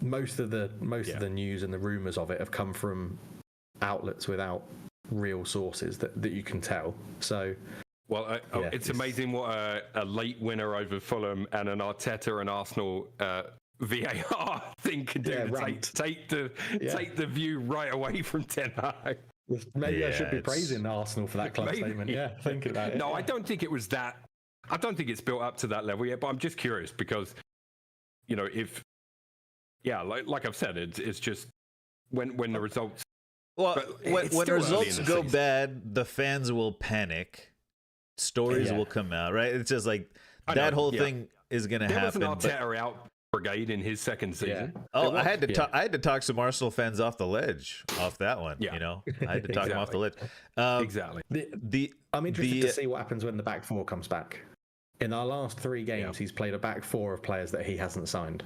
most of the news and the rumours of it have come from outlets without real sources that you can tell. So, well, it's amazing what a late winner over Fulham and an Arteta and Arsenal VAR thing can do to take the view right away from Ten Hag. Maybe I should be praising Arsenal for that club statement. Yeah, thinking about it. No, I don't think it was that. I don't think it's built up to that level yet. But I'm just curious because, you know, like I've said, it's just when the results. Well, when results go bad, the fans will panic. Stories will come out, right? It's just like that whole thing is going to happen. There was an Arteta out brigade in his second season. Oh, I had to talk some Arsenal fans off the ledge off that one. You know, I had to talk them off the ledge. Exactly. I'm interested to see what happens when the back 4 comes back. In our last 3 games, he's played a back 4 of players that he hasn't signed.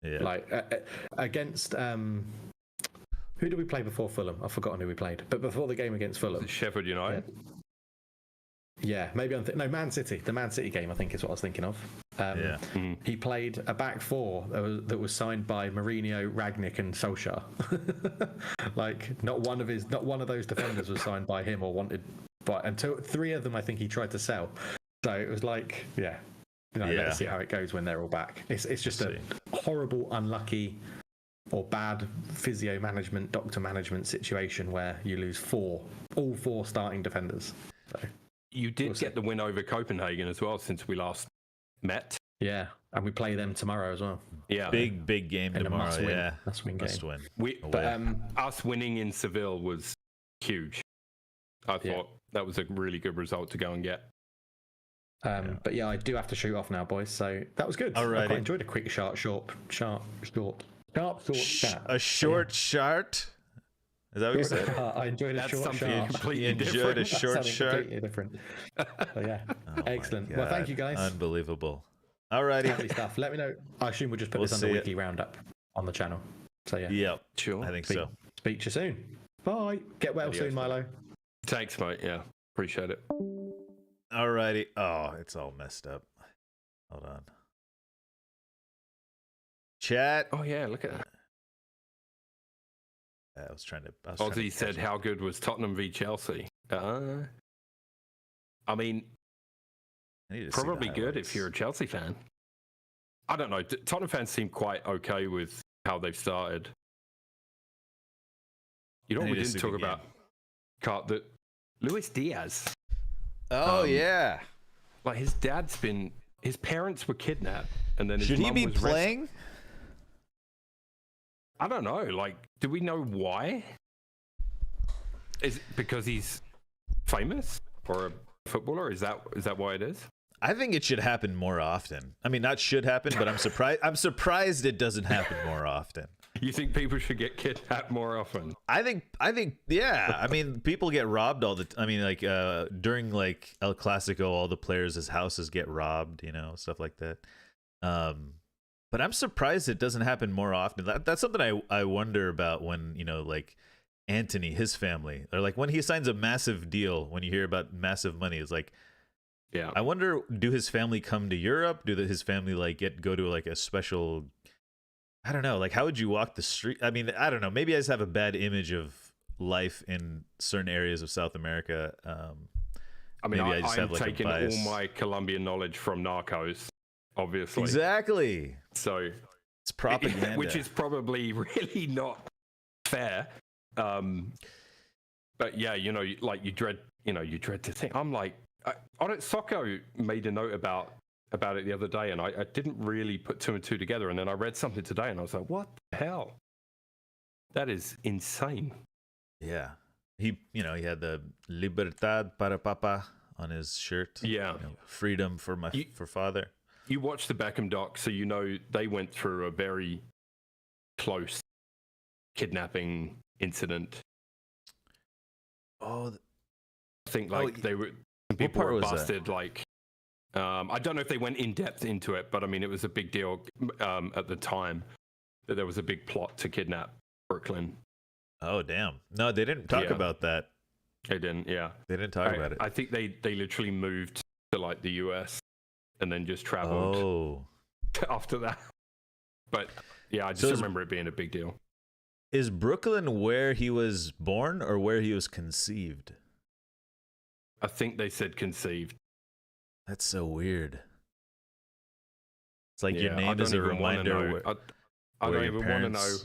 Yeah. Like against who did we play before Fulham? I've forgotten who we played. But before the game against Fulham, Sheffield United. Yeah, maybe Man City. The Man City game, I think, is what I was thinking of. He played a back four that was signed by Mourinho, Ragnick, and Solskjaer. Like not one of those defenders was signed by him or wanted by. And three of them, I think he tried to sell. So it was like, let's see how it goes when they're all back. It's just a horrible, unlucky, or bad physio management, doctor management situation where you lose all four starting defenders. So, you did get the win over Copenhagen as well since we last met. Yeah, and we play them tomorrow as well. Yeah, big game and tomorrow. Must-win game. Must win. But us winning in Seville was huge. I thought that was a really good result to go and get. But I do have to shoot off now, boys. So that was good. Alrighty. I quite enjoyed a quick short chat. A short chart. Is that what you said? I enjoyed a short chart. Completely enjoyed a different. short chart. Completely different. So, excellent. Well, thank you guys. Unbelievable. Alrighty. Lovely stuff. Let me know. I assume we'll just put this under weekly roundup on the channel. So Yep. Sure. I think so. Speak to you soon. Bye. Get well soon, Milo. Thanks, mate. Yeah, appreciate it. Alrighty. Oh, it's all messed up. Hold on. Chat. Oh yeah, look at that. I was trying to. Ozzy said, "How good was Tottenham v Chelsea?" I mean, probably good if you're a Chelsea fan. I don't know. Tottenham fans seem quite okay with how they've started. You know what we didn't talk about? That Luis Diaz. Oh yeah. Like his parents were kidnapped, and then his should he mum be was playing? I don't know. Like, do we know why? Is it because he's famous or a footballer? Is that why it is? I think it should happen more often. I mean, not should happen, but I'm surprised. I'm surprised it doesn't happen more often. You think people should get kidnapped more often? I think, yeah. I mean, people get robbed all the. I mean, like during like El Clasico, all the players' houses get robbed. Stuff like that. But I'm surprised it doesn't happen more often. That's something I wonder about when, like Anthony, his family, or like when he signs a massive deal, when you hear about massive money, it's like, yeah. I wonder, do his family come to Europe? Do his family like go to like a special, I don't know, like how would you walk the street? I mean, I don't know. Maybe I just have a bad image of life in certain areas of South America. I mean, maybe I just have like taking a bias. all my Colombian knowledge from Narcos. Obviously. Exactly. So it's propaganda, which is probably really not fair. But yeah, like you dread to think. I'm like, Socko made a note about it the other day, and I didn't really put two and two together. And then I read something today, and I was like, what the hell? That is insane. Yeah. He had the Libertad para Papa on his shirt. Yeah. Freedom for father. You watch the Beckham doc, so they went through a very close kidnapping incident. Oh, I think people were busted. Like, I don't know if they went in depth into it, but I mean, it was a big deal at the time that there was a big plot to kidnap Brooklyn. Oh, damn! No, they didn't talk about that. They didn't. Yeah, they didn't talk about it. I think they literally moved to like the US. And then just traveled after that. But yeah, I just remember it being a big deal. Is Brooklyn where he was born or where he was conceived? I think they said conceived. That's so weird. It's like your name is a reminder. I don't even want to know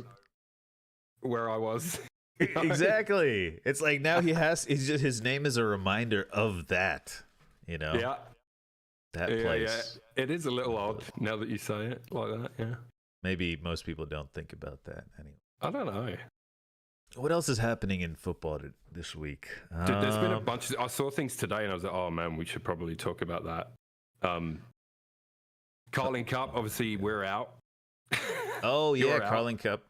where I was. Exactly. It's like now his name is a reminder of that. Yeah. That place. Yeah. It is a little odd now that you say it like that, yeah. Maybe most people don't think about that anyway. I don't know. What else is happening in football this week? Dude, there's been a bunch I saw things today and I was like, oh man, we should probably talk about that. Carling Cup, obviously we're out. Oh yeah, Carling Cup.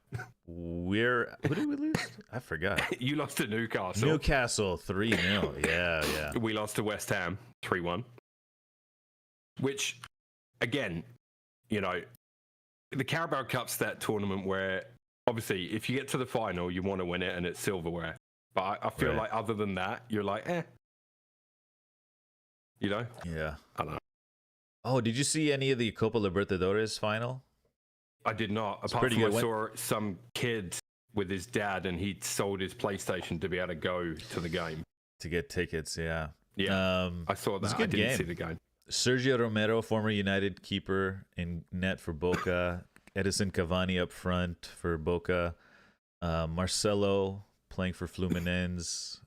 Who did we lose? I forgot. You lost to Newcastle. Newcastle 3-0. Yeah. We lost to West Ham 3-1. Which, again, the Carabao Cup's that tournament where, obviously, if you get to the final, you want to win it and it's silverware. But I feel like other than that, you're like, Yeah. I don't know. Oh, did you see any of the Copa Libertadores final? I did not. Apart pretty from good. I saw some kid with his dad, and he'd sold his PlayStation to be able to go to the game. To get tickets, yeah. Yeah, I it saw was that. a I good didn't game. see the game. Sergio Romero, former United keeper, in net for Boca. Edison Cavani up front for Boca. Marcelo playing for Fluminense.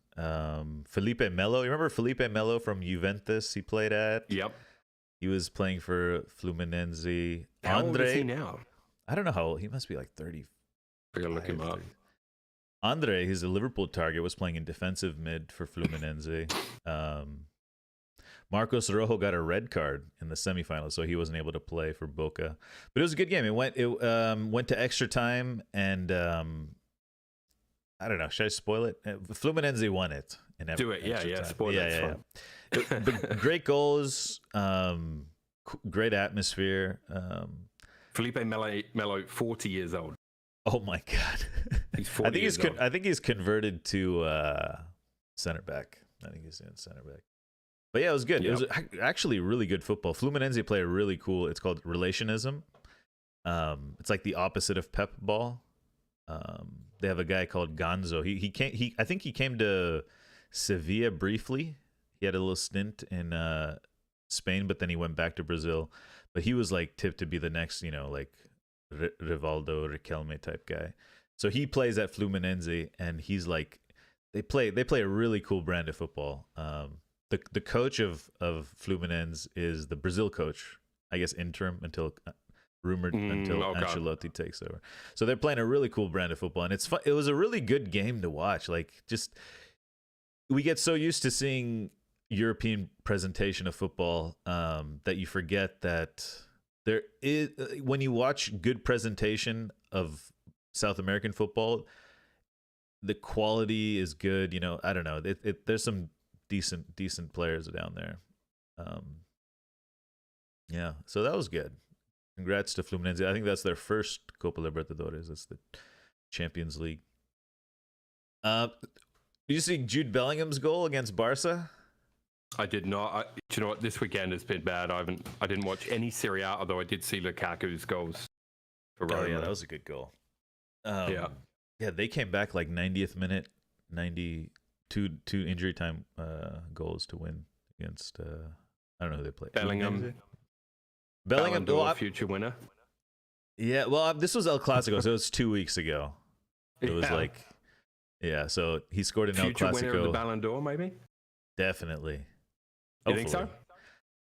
Felipe Melo. You remember Felipe Melo from Juventus he played at? Yep. He was playing for Fluminense. How old is he Andre, now? I don't know how old. He must be like 30. I gotta look him up. Andre, he's a Liverpool target, was playing in defensive mid for Fluminense. Marcos Rojo got a red card in the semifinals, so he wasn't able to play for Boca. But it was a good game. It went to extra time, and I don't know. Should I spoil it? Fluminense won it. Do it. Yeah, yeah. Spoil it. But great goals, great atmosphere. Felipe Melo, 40 years old. Oh my God! He's 40 years old. I think he's converted to center back. I think he's in center back. But yeah, it was good. Yep. It was actually really good football. Fluminense play a really cool. It's called relationism. It's like the opposite of Pep ball. They have a guy called Gonzo. I think he came to Sevilla briefly. He had a little stint in Spain, but then he went back to Brazil. But he was like tipped to be the next, like Rivaldo, Riquelme type guy. So he plays at Fluminense, and he's like, they play a really cool brand of football. The coach of Fluminense is the Brazil coach, I guess interim until Ancelotti takes over. So they're playing a really cool brand of football, and it's fun. It was a really good game to watch. Like, just we get so used to seeing European presentation of football that you forget that there is, when you watch good presentation of South American football, the quality is good. I don't know. There's some decent players down there. Yeah, so that was good. Congrats to Fluminense. I think that's their first Copa Libertadores. That's the Champions League. Did you see Jude Bellingham's goal against Barca? I did not. Do you know what? This weekend has been bad. I didn't watch any Serie A, although I did see Lukaku's goals. For Roma. Oh yeah, that was a good goal. Yeah, they came back like 90th minute, 92 injury time goals to win against. I don't know who they played. Bellingham, well, future winner. Yeah, well, this was El Clasico, so it was 2 weeks ago. It was so he scored an future El Clasico. Winner of the Ballon d'Or, maybe. Definitely. You think so?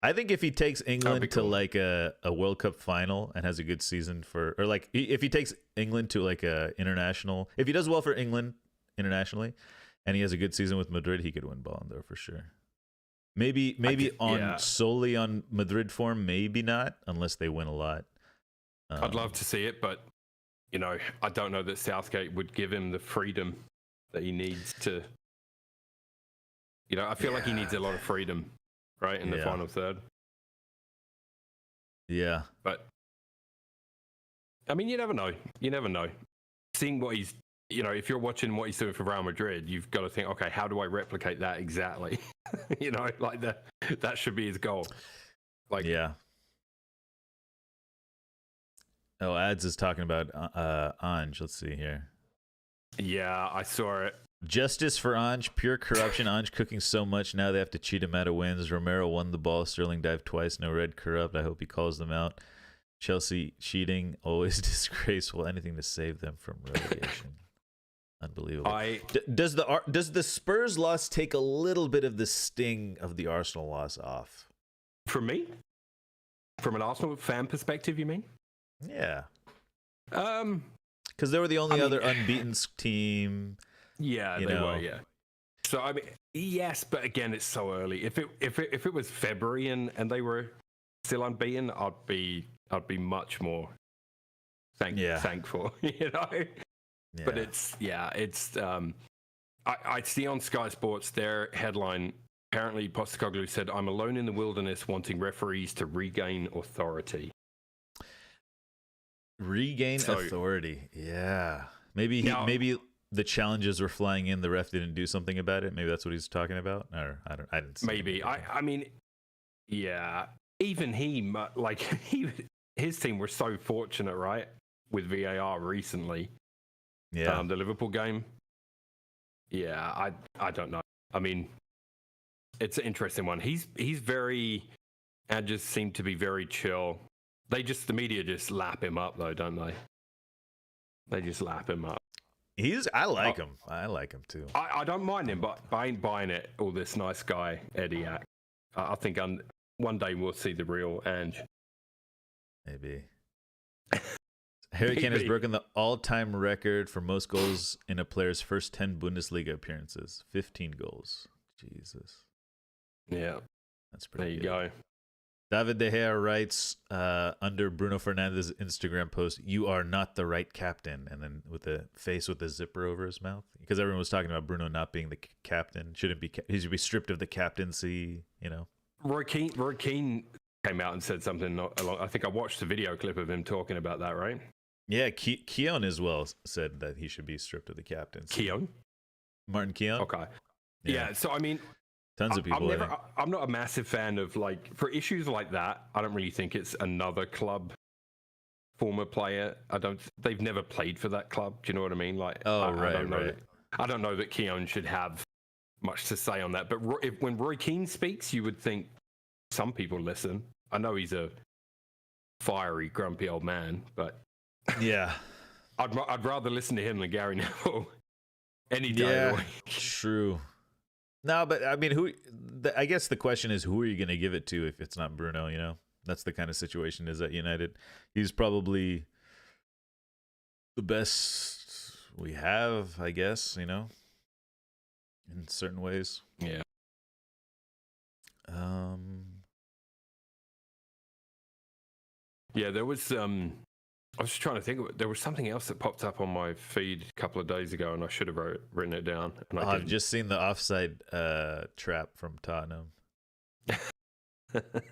I think if he takes England to like a World Cup final and has a good season if he takes England to like a international, if he does well for England internationally, and he has a good season with Madrid, he could win Ballon d'Or for sure. Maybe solely on Madrid form, maybe not, unless they win a lot. I'd love to see it, but I don't know that Southgate would give him the freedom that he needs to. I feel like he needs a lot of freedom, right, in the final third. Yeah, but I mean, you never know. You never know. Seeing what he's, if you're watching what he's doing for Real Madrid, you've got to think, okay, how do I replicate that exactly? Like that should be his goal. Like, yeah. Oh, Ads is talking about Ange. Let's see here. Yeah, I saw it. Justice for Ange, pure corruption. Ange cooking so much now they have to cheat him out of wins. Romero won the ball. Sterling dived twice. No red, corrupt. I hope he calls them out. Chelsea cheating, always disgraceful. Anything to save them from relegation. Unbelievable. Does the Spurs loss take a little bit of the sting of the Arsenal loss off? From me? From an Arsenal fan perspective, you mean? Yeah. Because they were the only other unbeaten team. Yeah, they were. Yeah. So I mean, yes, but again, it's so early. If it was February and they were still unbeaten, I'd be much more thankful. Yeah. But I see on Sky Sports their headline. Apparently, Postecoglou said, "I'm alone in the wilderness, wanting referees to regain authority." Regain authority. Yeah. Maybe the challenges were flying in. The ref didn't do something about it. Maybe that's what he's talking about. Or I didn't. Maybe. I mean, yeah. even his team were so fortunate, right, with VAR recently. Yeah. The Liverpool game. Yeah, I don't know. I mean, it's an interesting one. He's very, and just seemed to be very chill. The media just lap him up though, don't they? They just lap him up. I like him. I like him too. I don't mind him, but I ain't buying it. All this nice guy Eddie Ack. I think one day we'll see the real Ange. Maybe. Harry Kane has broken the all-time record for most goals in a player's first 10 Bundesliga appearances. 15 goals. Jesus. Yeah. That's pretty good. There you go. David De Gea writes under Bruno Fernandes' Instagram post, "You are not the right captain," and then with the face with the zipper over his mouth, because everyone was talking about Bruno not being the captain. He should be stripped of the captaincy, you know. Roy Keane came out and said something I think I watched a video clip of him talking about that, right? Yeah, Keown as well said that he should be stripped of the captaincy. Keown? Martin Keown? Okay. Yeah, so I mean, tons of people. I'm not a massive fan of, for issues like that. I don't really think it's another club former player. They've never played for that club. Do you know what I mean? Right. I don't know that Keown should have much to say on that. But when Roy Keane speaks, you would think some people listen. I know he's a fiery, grumpy old man, but yeah, I'd rather listen to him than Gary Neville any day. Yeah, true. No, but I mean, I guess the question is, who are you going to give it to if it's not Bruno? You know, that's the kind of situation is at United. He's probably the best we have, I guess. You know, in certain ways. Yeah. Yeah, there was. I was just trying to think. There was something else that popped up on my feed a couple of days ago, and I should have written it down. And I've just seen the offside trap from Tottenham.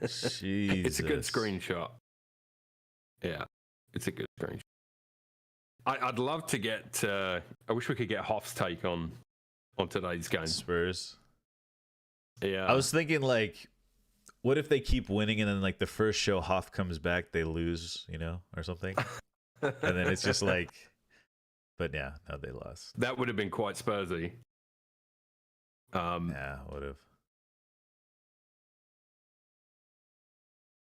Jesus. It's a good screenshot. Yeah, it's a good screenshot. I'd love to get. I wish we could get Hoff's take on today's game. Spurs. Yeah, I was thinking what if they keep winning and then the first show Hoff comes back, they lose, you know, or something, and then it's just but yeah, no, they lost. That would have been quite Spursy. Yeah, would have.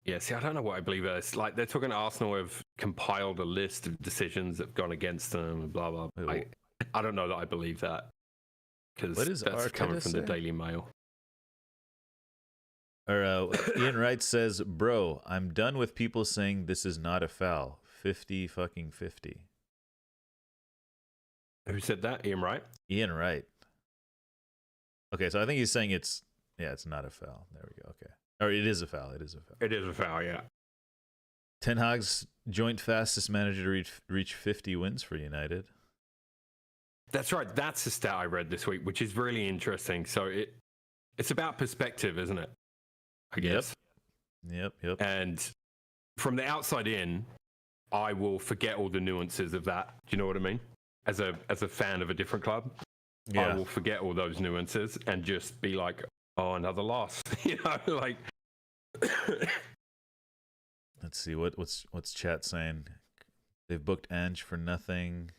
Yeah, see, I don't know what I believe is. They're talking Arsenal have compiled a list of decisions that have gone against them and blah, blah, blah. I don't know that I believe that, because that's Arteta coming from say? the Daily Mail. Or Ian Wright says, "Bro, I'm done with people saying this is not a foul. 50-50. Who said that? Ian Wright? Ian Wright. Okay, so I think he's saying it's not a foul. There we go. Okay. Or it is a foul. It is a foul. It is a foul, yeah. Ten Hag's joint fastest manager to reach 50 wins for United. That's right. That's the stat I read this week, which is really interesting. So it's about perspective, isn't it? I guess. Yep. And from the outside in, I will forget all the nuances of that. Do you know what I mean? As a fan of a different club, I will forget all those nuances and just be like, oh, another loss. You know, Let's see what's chat saying. They've booked Ange for nothing.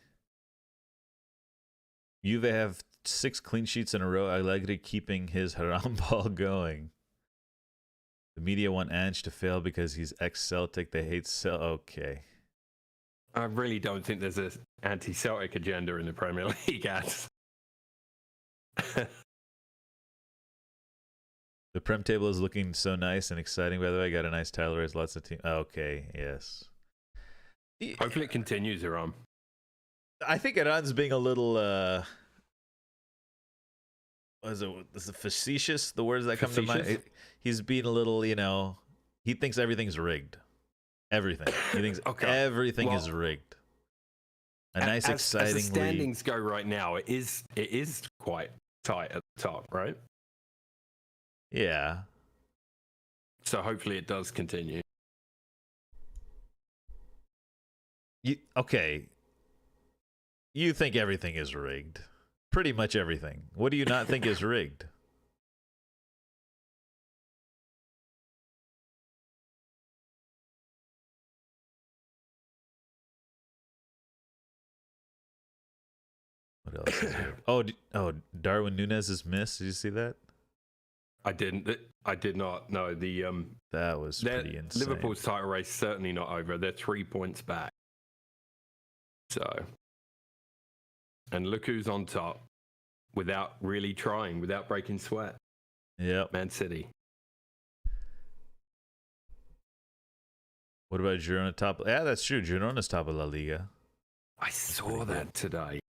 Juve have 6 clean sheets in a row. Allegri keeping his haram ball going. The media want Ange to fail because he's ex-Celtic. They hate Okay. I really don't think there's an anti-Celtic agenda in the Premier League, ads. The Prem table is looking so nice and exciting, by the way. I got a nice title race, lots of teams. Okay, yes. Hopefully it continues, Iran. I think Iran's being a little, is it facetious, the words that come to mind? He's being a little, he thinks everything's rigged. Everything. He thinks everything is rigged. A nice, exciting as the standings go right now, it is quite tight at the top, right? Yeah. So hopefully it does continue. Okay. You think everything is rigged. Pretty much everything. What do you not think is rigged? What else is there? Oh, Darwin Núñez is missed. Did you see that? I didn't. I did not. No, That was pretty insane. Liverpool's title race certainly not over. They're 3 points back. So, and look who's on top without really trying, without breaking sweat. Yep. Man City. What about Girona top? Yeah, that's true. Girona's top of La Liga. I saw that today.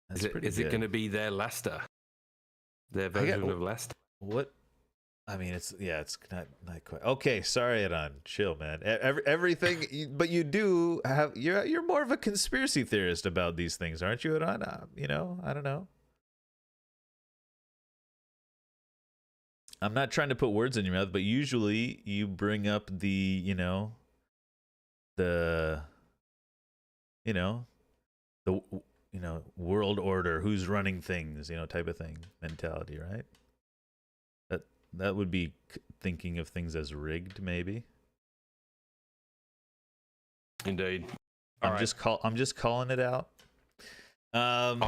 That's Is it going to be their Leicester? Their version of Leicester? What? I mean, it's not quite. Okay, sorry, Adon. Chill, man. Everything, but you do have. You're more of a conspiracy theorist about these things, aren't you, Adon? I don't know. I'm not trying to put words in your mouth, but usually you bring up the world order, who's running things, type of thing, mentality, right? That would be thinking of things as rigged, maybe. Indeed. I'm just calling it out. I'm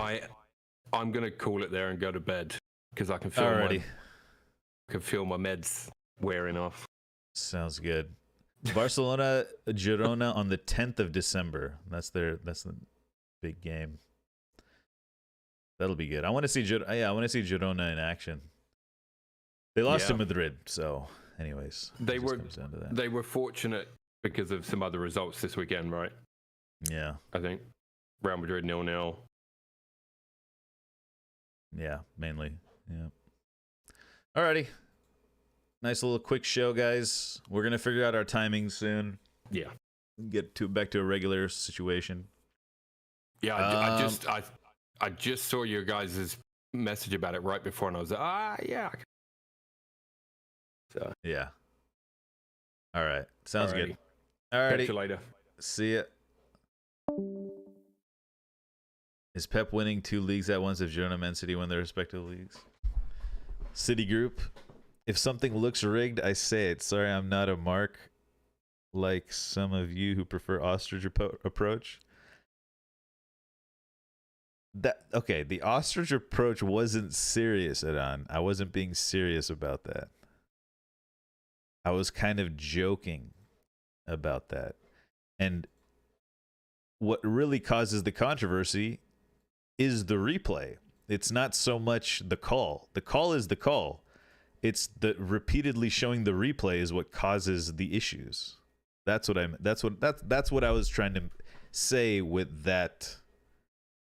gonna call it there and go to bed because I can feel my meds wearing off. Sounds good. Barcelona Girona on the 10th of December. That's the big game. That'll be good. I want to see Girona in action. They lost to Madrid, so anyways, they were fortunate because of some other results this weekend, right? Yeah, I think Real Madrid 0-0. Yeah, mainly. Yeah. Alrighty. Nice little quick show, guys. We're gonna figure out our timing soon. Yeah. Get back to a regular situation. Yeah, I just saw your guys' message about it right before, and I was like, yeah. So yeah. All right. Sounds good. Alrighty. Catch you later. See ya. Is Pep winning 2 leagues at once if Girona and Man City win their respective leagues? City Group. If something looks rigged, I say it. Sorry, I'm not a mark like some of you who prefer ostrich approach. The ostrich approach wasn't serious, Adon. I wasn't being serious about that. I was kind of joking about that. And what really causes the controversy is the replay. It's not so much the call. The call is the call. It's the repeatedly showing the replay is what causes the issues. That's what I was trying to say with that.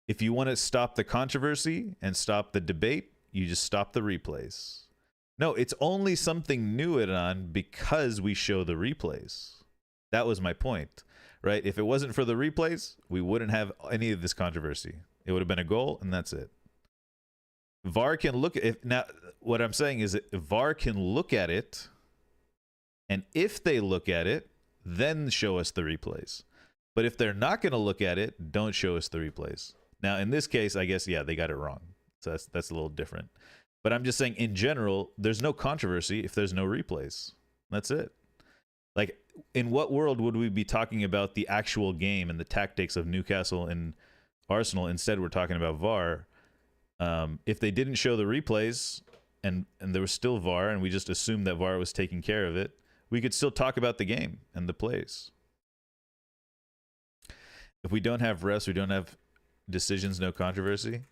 If you want to stop the controversy and stop the debate, you just stop the replays. No, it's only something new because we show the replays. That was my point, right? If it wasn't for the replays, we wouldn't have any of this controversy. It would have been a goal, and that's it. VAR can look at it. Now, what I'm saying is that VAR can look at it, and if they look at it, then show us the replays. But if they're not going to look at it, don't show us the replays. Now, in this case, I guess, yeah, they got it wrong. So that's a little different. But I'm just saying, in general, there's no controversy if there's no replays. That's it. Like, in what world would we be talking about the actual game and the tactics of Newcastle and Arsenal? Instead, we're talking about VAR. If they didn't show the replays and there was still VAR and we just assumed that VAR was taking care of it, we could still talk about the game and the plays. If we don't have refs, we don't have decisions, no controversy.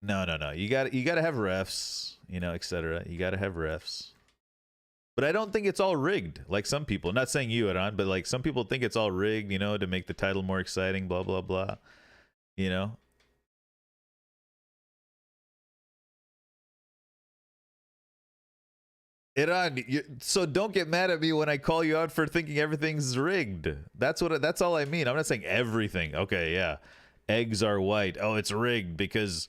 No. You got to have refs, etc. You got to have refs. But I don't think it's all rigged, like some people. Not saying you, Adon, but like some people think it's all rigged, to make the title more exciting, blah, blah, blah. Adon, so don't get mad at me when I call you out for thinking everything's rigged. That's all I mean. I'm not saying everything. Okay, yeah. Eggs are white. Oh, it's rigged because,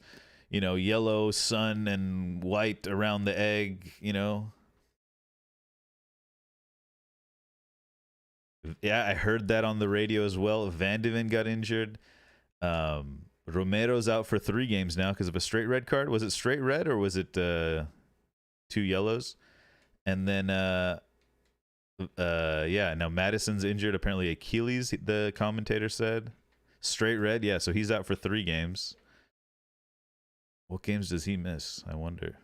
yellow sun and white around the egg, Yeah, I heard that on the radio as well. Van de Ven got injured. Romero's out for 3 games now because of a straight red card. Was it straight red or was it 2 yellows? And then, now Madison's injured. Apparently Achilles, the commentator said. Straight red, yeah. So he's out for 3 games. What games does he miss? I wonder.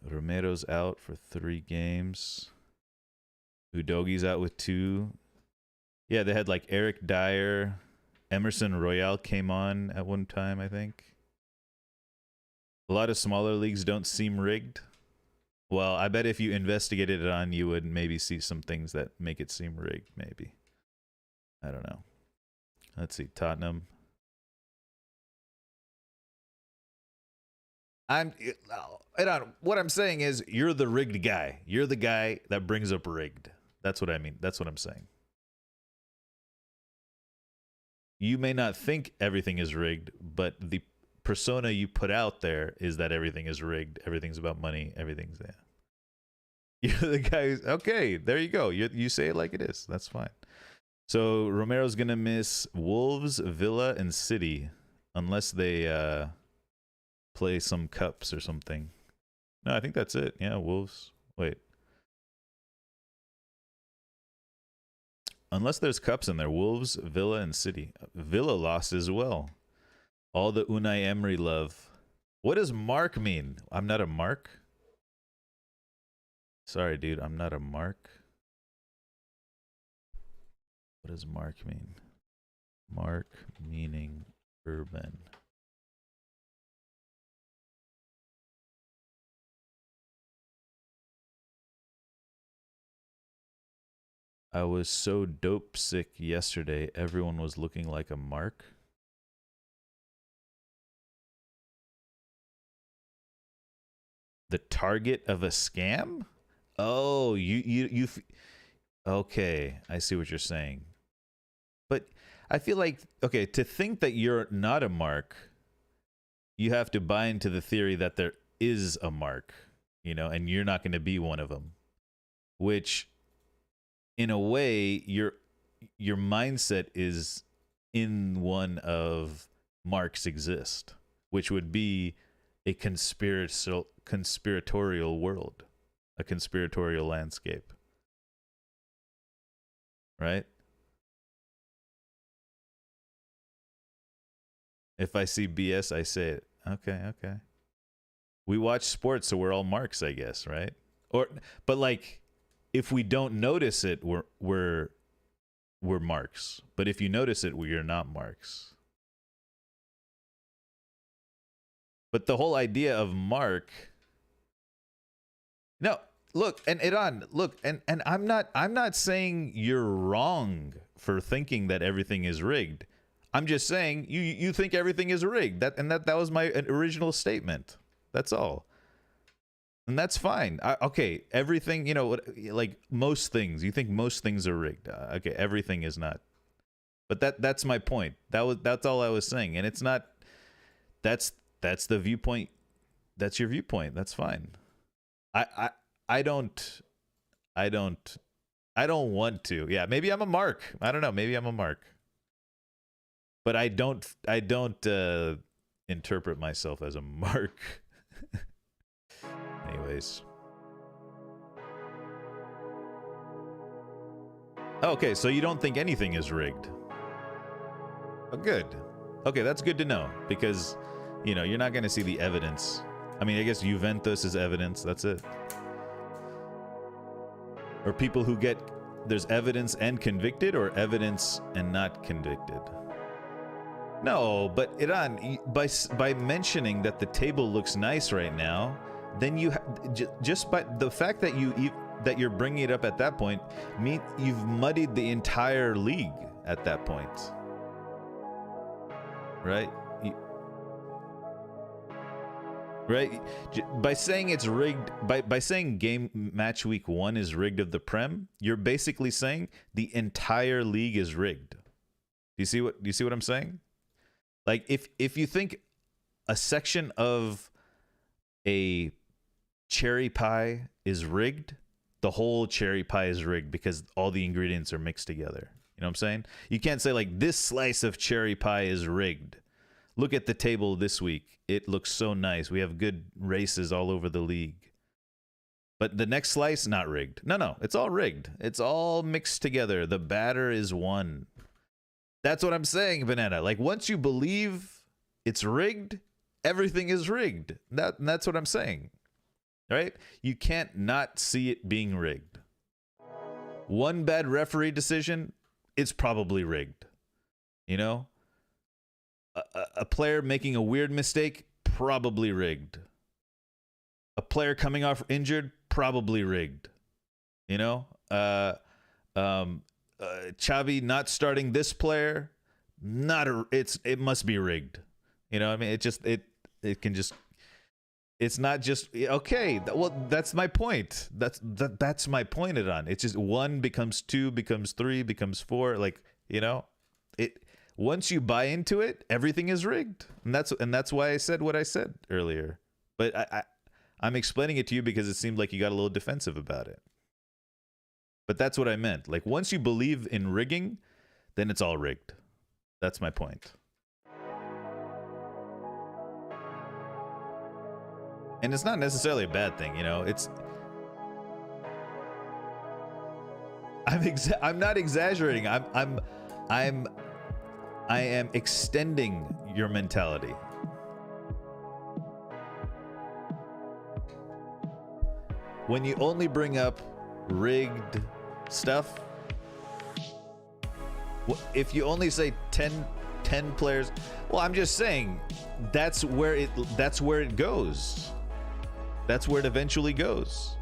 Romero's out for 3 games. Udogi's out with 2. Yeah, they had like Eric Dyer. Emerson Royale came on at one time, I think. A lot of smaller leagues don't seem rigged. Well, I bet if you investigated it on, you would maybe see some things that make it seem rigged, maybe. I don't know. Let's see, Tottenham. What I'm saying is you're the rigged guy. You're the guy that brings up rigged. That's what I mean. That's what I'm saying. You may not think everything is rigged, but the persona you put out there is that everything is rigged. Everything's about money. Everything's there. You're the guy who's, okay, there you go. You say it like it is. That's fine. So Romero's going to miss Wolves, Villa, and City unless they play some cups or something. No, I think that's it. Yeah, Wolves. Wait. Unless there's cups in there. Wolves, Villa, and City. Villa lost as well. All the Unai Emery love. What does mark mean? I'm not a mark? Sorry, dude. I'm not a mark. What does mark mean? Mark meaning urban. I was so dope sick yesterday, everyone was looking like a mark. The target of a scam? Oh, okay, I see what you're saying. But I feel like, okay, to think that you're not a mark, you have to buy into the theory that there is a mark, you know, and you're not going to be one of them. Which, in a way, your mindset is in one of marks exist, which would be a conspiratorial world, a conspiratorial landscape, right? If I see BS, I say it. Okay, okay. We watch sports, so we're all marks, I guess, right? But like, if we don't notice it, we're marks. But if you notice it, we're not marks. But the whole idea of mark. No, look, and Iran, look, and I'm not saying you're wrong for thinking that everything is rigged. I'm just saying you think everything is rigged. That was my original statement. That's all. And that's fine. Okay, everything, you know, like most things, you think most things are rigged. Okay, everything is not. But that's my point. That's all I was saying. And it's not. That's the viewpoint. That's your viewpoint. That's fine. I don't want to. Yeah, maybe I'm a mark. I don't know. Maybe I'm a mark. But I don't interpret myself as a mark. Anyways. Okay, so you don't think anything is rigged. Oh, good. Okay, that's good to know because, you know, you're not going to see the evidence. I mean, I guess Juventus is evidence. That's it. Or people who there's evidence and convicted or evidence and not convicted. No, but Iran, by mentioning that the table looks nice right now, then you just by the fact that you're bringing it up at that point, you've muddied the entire league at that point, right? Right? By saying it's rigged, by saying match week 1 is rigged of the Prem, you're basically saying the entire league is rigged. Do you see what I'm saying? Like if you think a section of a cherry pie is rigged, the whole cherry pie is rigged because all the ingredients are mixed together. You know what I'm saying? You can't say like this slice of cherry pie is rigged. Look at the table this week. It looks so nice. We have good races all over the league. But the next slice, not rigged. No, it's all rigged. It's all mixed together. The batter is one. That's what I'm saying, Banana. Like, once you believe it's rigged, everything is rigged. That's what I'm saying. Right? You can't not see it being rigged. One bad referee decision, it's probably rigged. You know? A player making a weird mistake, probably rigged. A player coming off injured, probably rigged. You know? Xavi not starting this player, it must be rigged. You know what I mean? It can just, it's not just, okay, well, that's my point. That's my point it on. It's just 1 becomes 2, becomes 3, becomes 4. Like, you know, once you buy into it, everything is rigged. And that's why I said what I said earlier. But I'm explaining it to you because it seemed like you got a little defensive about it. But that's what I meant. Like, once you believe in rigging, then it's all rigged. That's my point. And it's not necessarily a bad thing, you know. I'm not exaggerating. I am extending your mentality. When you only bring up rigged stuff, if you only say 10 players, well, I'm just saying that's where it goes. That's where it eventually goes.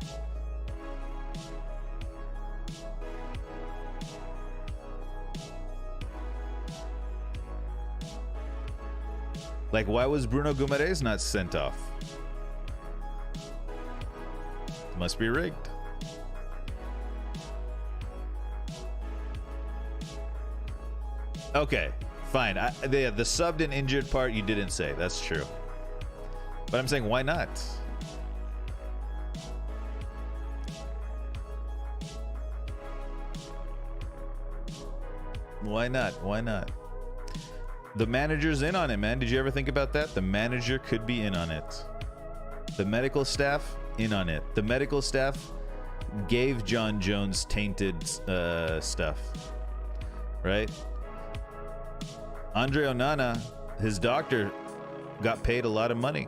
Like, why was Bruno Guimaraes not sent off? Must be rigged. Okay, fine. The subbed and injured part you didn't say. That's true. But I'm saying, why not? Why not? Why not? The manager's in on it, man. Did you ever think about that? The manager could be in on it. The medical staff, in on it. The medical staff gave John Jones tainted stuff. Right? Andre Onana, his doctor, got paid a lot of money.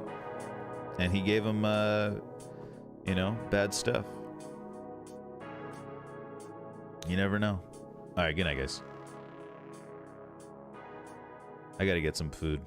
And he gave him, you know, bad stuff. You never know. All right, good night, guys. I gotta get some food.